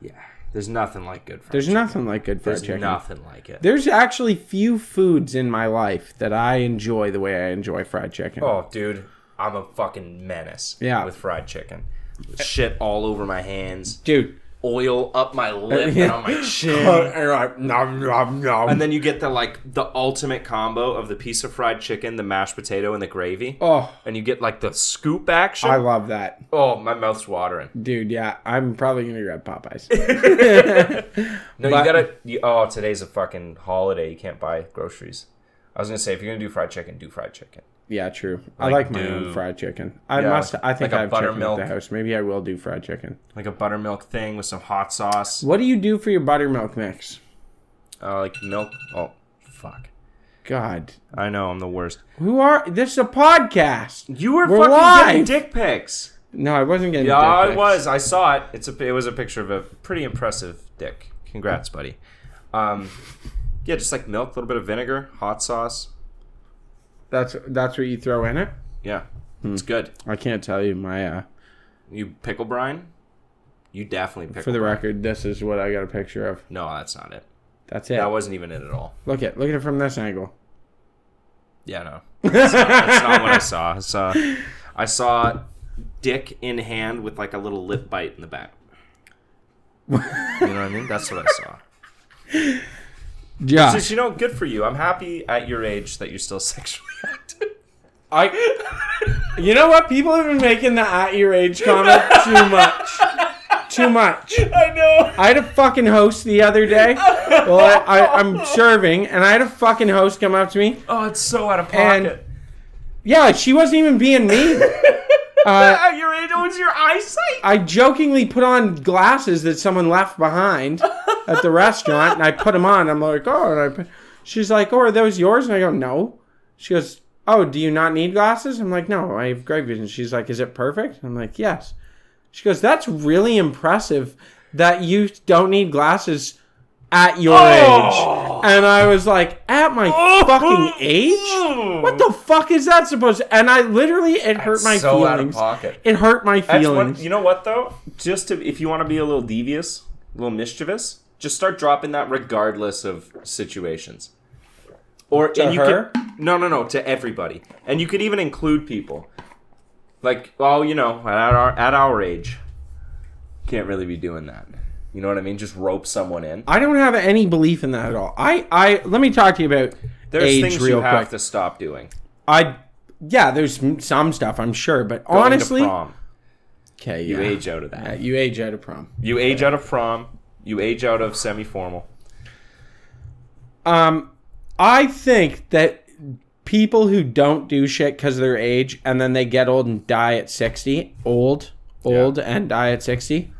Yeah, there's nothing like good fried There's chicken. nothing like good fried chicken. There's nothing like it. There's actually few foods in my life that I enjoy the way I enjoy fried chicken. Oh, dude, I'm a fucking menace with fried chicken. Shit all over my hands. Dude. Oil up my lip and on my chin. And then you get the ultimate combo of the piece of fried chicken, the mashed potato, and the gravy. Oh. And you get like the scoop action. I love that. Oh, my mouth's watering. Dude, yeah. I'm probably going to grab Popeyes. No, you gotta... today's a fucking holiday. You can't buy groceries. I was going to say, if you're going to do fried chicken, do fried chicken. Yeah, true. I like my own fried chicken. I think I have chicken at the house. Maybe I will do fried chicken. Like a buttermilk thing with some hot sauce. What do you do for your buttermilk mix? Like milk. Oh, fuck. God. I know, I'm the worst. This is a podcast. You were fucking live. getting dick pics. No, I wasn't getting dick pics. pics. I was. I saw it. It was a picture of a pretty impressive dick. Congrats, buddy. Yeah, just like milk, a little bit of vinegar, hot sauce. That's what you throw in it? Yeah. It's good. I can't tell you my... You pickle brine? You definitely pickle For the brine. record, this is what I got a picture of. No, that's not it. That's it. That wasn't even it at all. Look at it from this angle. Yeah, no. That's not what I saw. I saw dick in hand with like a little lip bite in the back. You know what I mean? That's what I saw. Josh. Just, good for you. I'm happy at your age that you're still sexually active. You know what? People have been making the at your age comment too much. Too much. I know. I had a fucking host the other day. Well, I'm serving, and I had a fucking host come up to me. Oh, it's so out of pocket. And, yeah, she wasn't even being mean. At your age, what's your eyesight? I jokingly put on glasses that someone left behind at the restaurant, and I put them on. I'm like, she's like, are those yours? And I go, no. She goes, oh, do you not need glasses? I'm like, no, I have great vision. She's like, is it perfect? I'm like, yes. She goes, that's really impressive that you don't need glasses at your age. And I was like, at my fucking age? What the fuck is that supposed to... And I literally, it hurt my so feelings. out of pocket. It hurt my feelings. You know what, though? If you want to be a little devious, a little mischievous, just start dropping that regardless of situations. Or to her? No, to everybody. And you could even include people. Like, well, you know, at our age, can't really be doing that. You know what I mean? Just rope someone in. I don't have any belief in that at all. I let me talk to you about There's age things real you have quick. to stop doing. Yeah, there's some stuff, I'm sure, but Going honestly... to prom. Okay, You age out of that. Yeah, you age out of prom. You age out of prom. You age out of semi-formal. I think that people who don't do shit because of their age and then they get old and die at 60, and die at 60,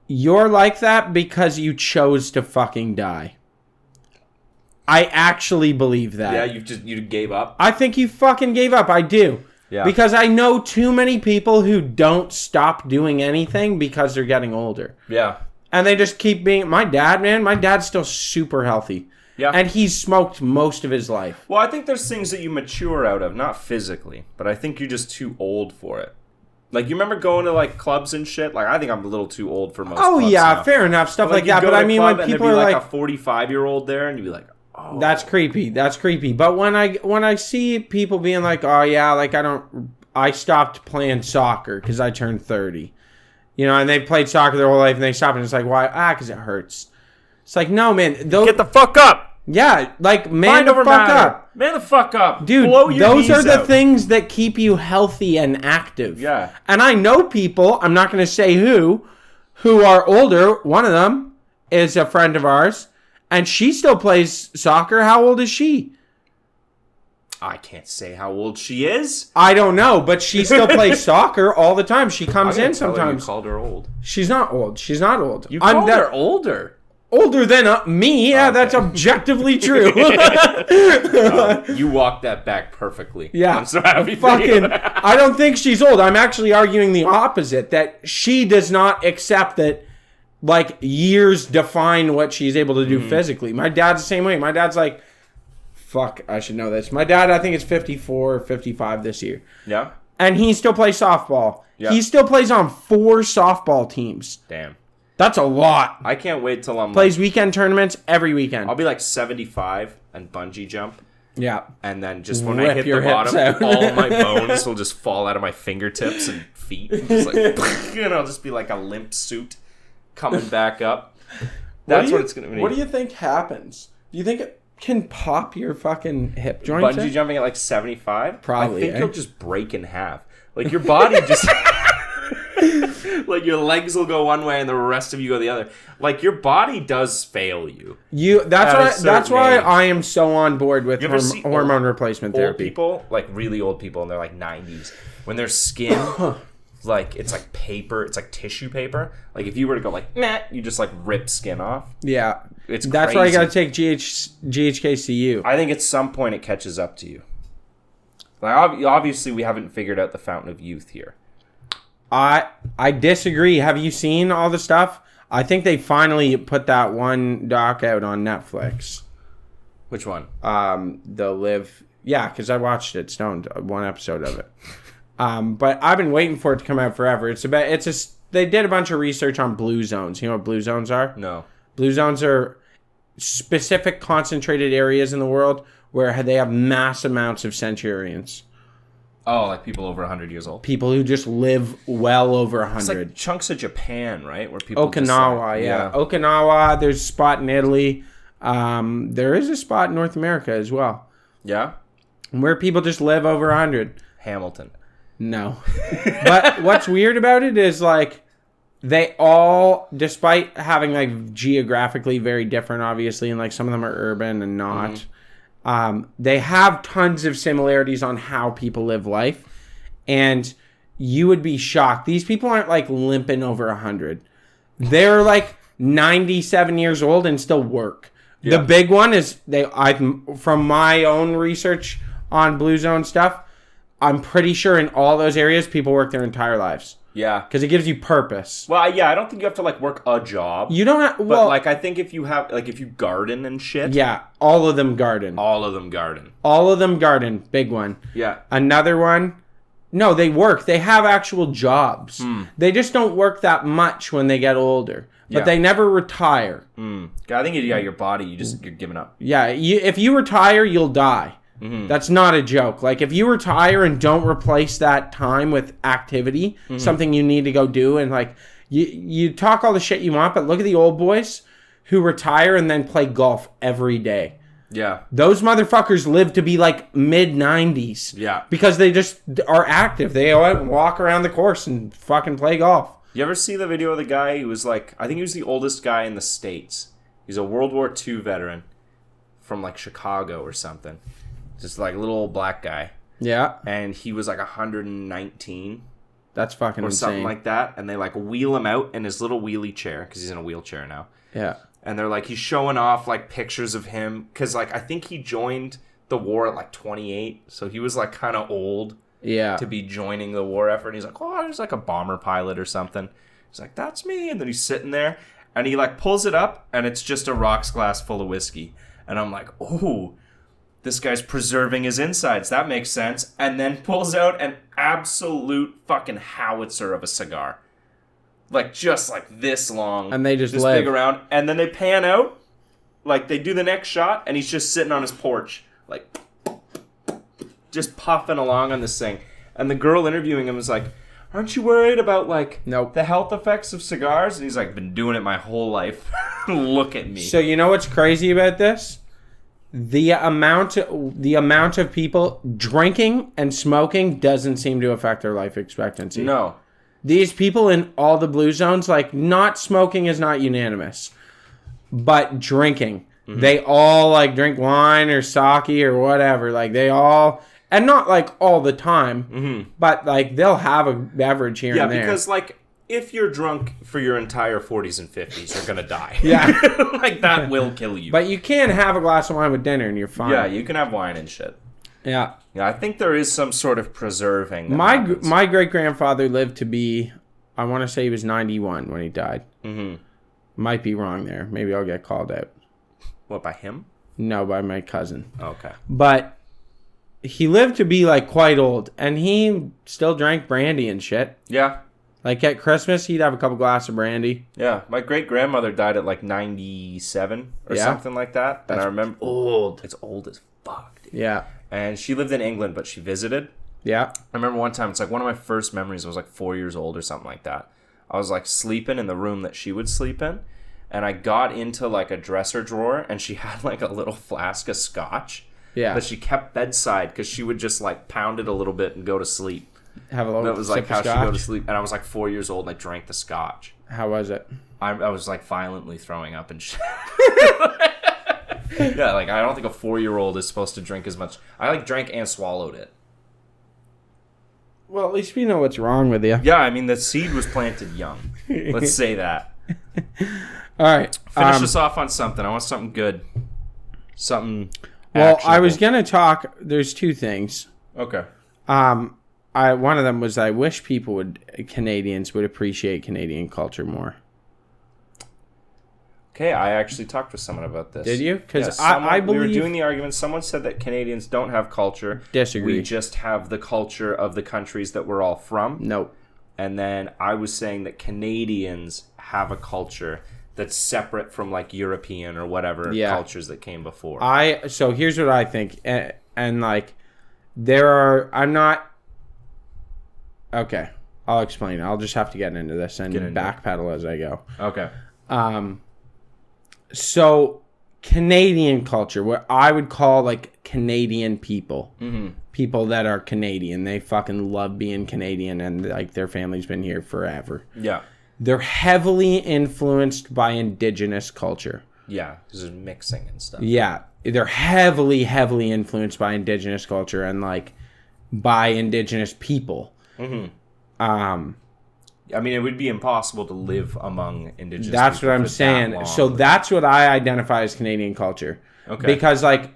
you're like that because you chose to fucking die. I actually believe that. Yeah, you gave up. I think you fucking gave up. I do. Yeah. Because I know too many people who don't stop doing anything because they're getting older. Yeah. And they just keep being... My dad's still super healthy. Yeah. And he's smoked most of his life. Well, I think there's things that you mature out of, not physically, but I think you're just too old for it. Like, you remember going to, like, clubs and shit? Like, I think I'm a little too old for most clubs now. Fair enough. Stuff like that. But I mean, when people are like... a 45-year-old there, and you'd be like, oh. That's creepy. But when I see people being like, oh, yeah, like, I stopped playing soccer because I turned 30. You know, and they played soccer their whole life, and they stopped, and it's like, why? Because it hurts. It's like, no, man. Get the fuck up! Yeah, like, man the fuck up. Man the fuck up. Dude, blow your those knees are the out. things that keep you healthy and active. Yeah. And I know people, I'm not going to say who are older. One of them is a friend of ours, and she still plays soccer. How old is she? I can't say how old she is. I don't know, but she still plays soccer all the time. She comes in You sometimes. called her old. She's not old. You called her older. Older than me. Yeah, Okay. that's objectively true. You walked that back perfectly. Yeah. I'm so happy for you. I don't think she's old. I'm actually arguing the opposite, that she does not accept that, like, years define what she's able to do physically. My dad's the same way. My dad's like, fuck, I should know this. My dad, I think, is 54 or 55 this year. Yeah? And he still plays softball. Yeah. He still plays on 4 softball teams. Damn. That's a lot. I can't wait till I'm Plays weekend tournaments every weekend. I'll be like 75 and bungee jump. Yeah. And then just when I Rip hit your the bottom, hips out. all my bones will just fall out of my fingertips and feet. And just like, and I'll just be like a limp suit coming back up. That's what it's going to be. What do you think happens? Do you think it can pop your fucking hip joints? Bungee jumping at like 75? Probably, I think eh? you'll just break in half. Like your body just... like your legs will go one way and the rest of you go the other. Like your body does fail you. That's why age. I am so on board with You ever see hormone replacement Old therapy. people, like really old people in their like 90s, when their skin like it's like paper, it's like tissue paper. Like if you were to go like meh, you just like rip skin off. Yeah. It's That's crazy. why you got to take GHKCU. I think at some point it catches up to you. Like obviously we haven't figured out the fountain of youth here. I disagree. Have you seen all the stuff? I think they finally put that one doc out on Netflix. Which one? The Live. Yeah, because I watched it, stoned, one episode of it. But I've been waiting for it to come out forever. They did a bunch of research on blue zones. You know what blue zones are? No. Blue zones are specific concentrated areas in the world where they have mass amounts of centurions. Oh, like people over 100 years old. People who just live well over It's 100. like chunks of Japan, right? Where people Okinawa, yeah. Okinawa, there's a spot in Italy. There is a spot in North America as well. Yeah? Where people just live over 100. Hamilton. No. But what's weird about it is, like, they all, despite having, like, geographically very different, obviously, and, like, some of them are urban and not, they have tons of similarities on how people live life. And you would be shocked. These people aren't, like, limping over 100. They're, like, 97 years old and still work. Yeah. The big one is, from my own research on Blue Zone stuff, I'm pretty sure in all those areas, people work their entire lives. Yeah. Because it gives you purpose. Well, yeah, I don't think you have to, like, work a job. You don't have... But, like, I think if you have... Like, if you garden and shit... Yeah, all of them garden. All of them garden. All of them garden. Big one. Yeah. Another one... No, they work. They have actual jobs. They just don't work that much when they get older. But they never retire. I think, your body, you're giving up. Yeah, if you retire, you'll die. That's not a joke. Like, if you retire and don't replace that time with activity, something you need to go do, and, like, you talk all the shit you want, but look at the old boys who retire and then play golf every day. Yeah. Those motherfuckers live to be, like, mid-90s. Yeah. Because they just are active. They go out and walk around the course and fucking play golf. You ever see the video of the guy who was, like... I think he was the oldest guy in the States. He's a World War II veteran from, like, Chicago or something. Just like a little old black guy. Yeah. And he was like 119. That's fucking insane. Or something like that. And they like wheel him out in his little wheelie chair because he's in a wheelchair now. Yeah. And they're like, he's showing off like pictures of him. Because like, I think he joined the war at like 28. So he was like kind of old. Yeah. To be joining the war effort. And he's like, oh, there's like a bomber pilot or something. He's like, that's me. And then he's sitting there. And he like pulls it up. And it's just a rocks glass full of whiskey. And I'm like, ooh. This guy's preserving his insides. That makes sense. And then pulls out an absolute fucking howitzer of a cigar. Like, just like this long. And they just this live. big around. And then they pan out. Like, they do the next shot. And he's just sitting on his porch. Like, just puffing along on this thing. And the girl interviewing him was like, aren't you worried about, like, nope, the health effects of cigars? And he's like, been doing it my whole life. Look at me. So you know what's crazy about this? The amount of people drinking and smoking doesn't seem to affect their life expectancy. No. These people in all the blue zones, like, not smoking is not unanimous. But drinking. They all, like, drink wine or sake or whatever. Like, they all... And not, like, all the time. But, like, they'll have a beverage here and there. Yeah, because, like... If you're drunk for your entire 40s and 50s, you're going to die. Yeah. Like, that will kill you. But you can have a glass of wine with dinner and you're fine. Yeah, you can have wine and shit. Yeah. Yeah, I think there is some sort of preserving. My great-grandfather lived to be, I want to say he was 91 when he died. Might be wrong there. Maybe I'll get called out. What, by him? No, by my cousin. Okay. But he lived to be, like, quite old. And he still drank brandy and shit. Yeah. Like, at Christmas, he'd have a couple glasses of brandy. Yeah, my great-grandmother died at, like, 97 or something like that. And I remember... Old. It's old as fuck, dude. Yeah. And she lived in England, but she visited. Yeah. I remember one time, it's like one of my first memories. I was, like, 4 years old or something like that. I was, like, sleeping in the room that she would sleep in. And I got into, like, a dresser drawer, and she had, like, a little flask of scotch. Yeah. That she kept bedside, because she would just, like, pound it a little bit and go to sleep. Have a little That was like sip how of she scotch. go to sleep. And I was like 4 years old and I drank the scotch. How was it? I was like violently throwing up and shit. Yeah, like I don't think a 4-year-old is supposed to drink as much. I like drank and swallowed it. Well, at least we know what's wrong with you. Yeah, I mean the seed was planted young. Let's say that. All right. Finish us off on something. I want something good. Something Well, actionable. I was going to talk, there's two things. Okay. One of them was I wish Canadians would appreciate Canadian culture more. Okay, I actually talked with someone about this. Did you? Because I believe... we were doing the argument. Someone said that Canadians don't have culture. Disagree. We just have the culture of the countries that we're all from. Nope. And then I was saying that Canadians have a culture that's separate from like European or whatever cultures that came before. So here's what I think. And like, I'm not... Okay, I'll explain. I'll just have to get into this and backpedal as I go. Okay. So Canadian culture, what I would call like Canadian people, people that are Canadian, they fucking love being Canadian and like their family's been here forever. Yeah. They're heavily influenced by indigenous culture. Yeah, because there's mixing and stuff. Yeah, they're heavily influenced by indigenous culture and like by indigenous people. I mean, it would be impossible to live among indigenous That's people what I'm for saying. that long. So that's what I identify as Canadian culture. Okay. Because like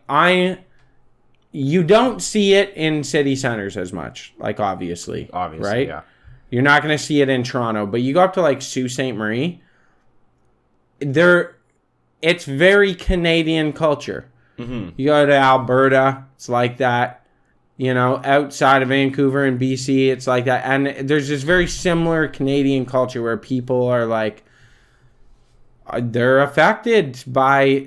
you don't see it in city centers as much, like obviously. Obviously, right? yeah. You're not going to see it in Toronto. But you go up to like Sault Ste. Marie, it's very Canadian culture. Mm-hmm. You go to Alberta, it's like that. You know, outside of Vancouver and BC, it's like that. And there's this very similar Canadian culture where people are like, they're affected by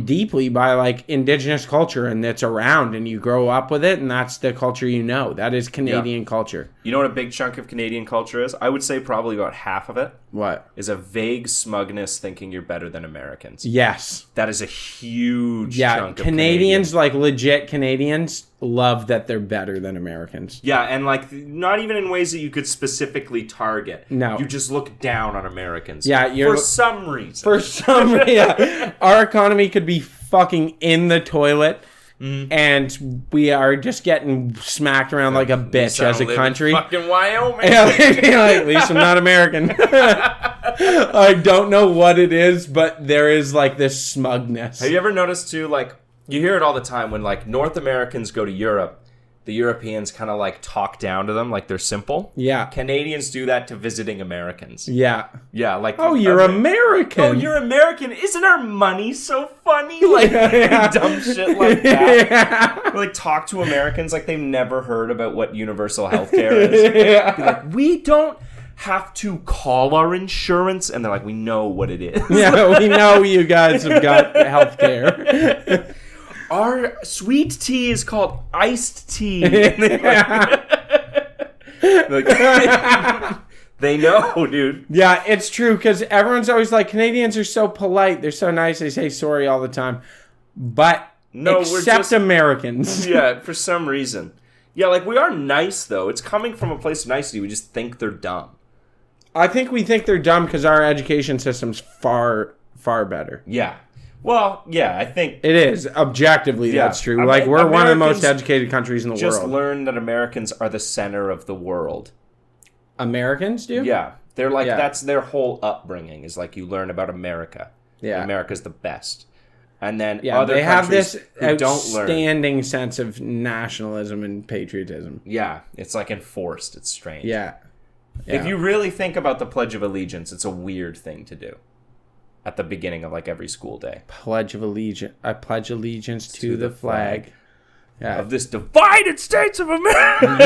deeply by like indigenous culture, and it's around, and you grow up with it, and that's the culture you know. That is Canadian culture. You know what a big chunk of Canadian culture is? I would say probably about half of it. What? Is a vague smugness thinking you're better than Americans. Yes. That is a huge chunk of Canadians, like legit Canadians, love that they're better than Americans. Yeah, and like not even in ways that you could specifically target. No. You just look down on Americans. Yeah, for some reason. For some reason. Yeah. Our economy could be fucking in the toilet. And we are just getting smacked around like a bitch as a country. Fucking Wyoming. Yeah, like, at least I'm not American. I don't know what it is, but there is like this smugness. Have you ever noticed too, like, you hear it all the time when like North Americans go to Europe, the Europeans kind of like talk down to them like they're simple. Yeah. Canadians do that to visiting Americans. Yeah. Yeah, like, oh, you're American. Oh, you're American. Isn't our money so funny? Like dumb shit like that. Yeah. Like talk to Americans like they've never heard about what universal healthcare is. Yeah. Be like, we don't have to call our insurance, and they're like, we know what it is. Yeah, we know you guys have got healthcare. Our sweet tea is called iced tea. They know, dude. Yeah, it's true, because everyone's always like, Canadians are so polite. They're so nice. They say sorry all the time. But no, except Americans. Yeah, for some reason. Yeah, like, we are nice, though. It's coming from a place of nicety. We just think they're dumb. I think we think they're dumb because our education system's far, far better. Yeah. Well, yeah, I think... It is. Objectively, that's true. Like, we're one of the most educated countries in the world. Just learn that Americans are the center of the world. Americans do? Yeah. They're like, that's their whole upbringing, is like, you learn about America. Yeah. America's the best. And then other they have this outstanding sense of nationalism and patriotism. Yeah. It's like enforced. It's strange. Yeah. If you really think about the Pledge of Allegiance, it's a weird thing to do. At the beginning of like every school day. Pledge of Allegiance. I pledge allegiance to the flag. Yeah. Of this divided States of America.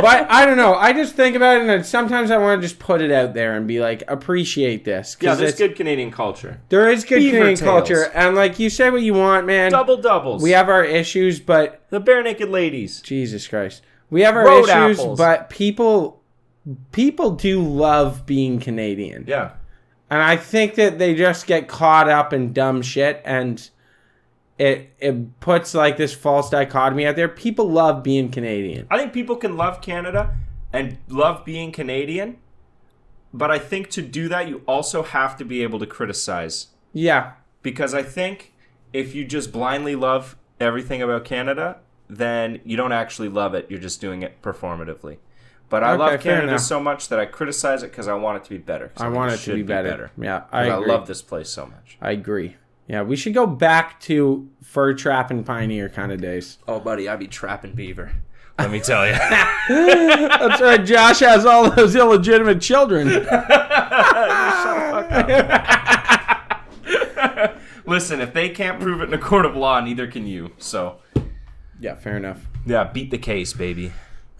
But I don't know. I just think about it, and sometimes I want to just put it out there and be like, appreciate this. Yeah, there's good Canadian culture. There is good Canadian culture, and like, you say what you want, man. Double doubles. We have our issues, but the bare naked ladies. Jesus Christ. We have our Road issues, apples. but people do love being Canadian. Yeah. And I think that they just get caught up in dumb shit, and it puts like this false dichotomy out there. People love being Canadian. I think people can love Canada and love being Canadian, but I think to do that you also have to be able to criticize. Yeah. Because I think if you just blindly love everything about Canada, then you don't actually love it. You're just doing it performatively. But I love Canada so much that I criticize it because I want it to be better. I want it to be better. Yeah, I agree. I love this place so much. I agree. Yeah, we should go back to fur trap and pioneer kind of days. Oh, buddy, I'd be trapping beaver. Let me tell you. That's right. Josh has all those illegitimate children. Shut the fuck up. Listen, if they can't prove it in a court of law, neither can you. So, yeah, fair enough. Yeah, beat the case, baby.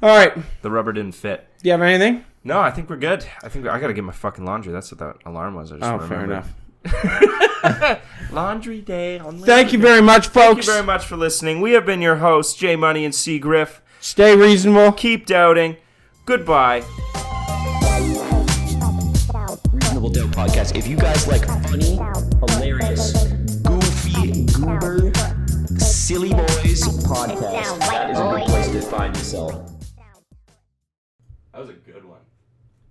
All right. The rubber didn't fit. Do you have anything? No, I think we're good. I think I got to get my fucking laundry. That's what that alarm was. I just fair enough. Laundry day. Thank you very much, folks. Thank you very much for listening. We have been your hosts, J Money and C Griff. Stay reasonable. Keep doubting. Goodbye. Reasonable Doubt Podcast. If you guys like funny, hilarious, goofy, goober, silly boys podcast, that is a good place to find yourself. That was a good one.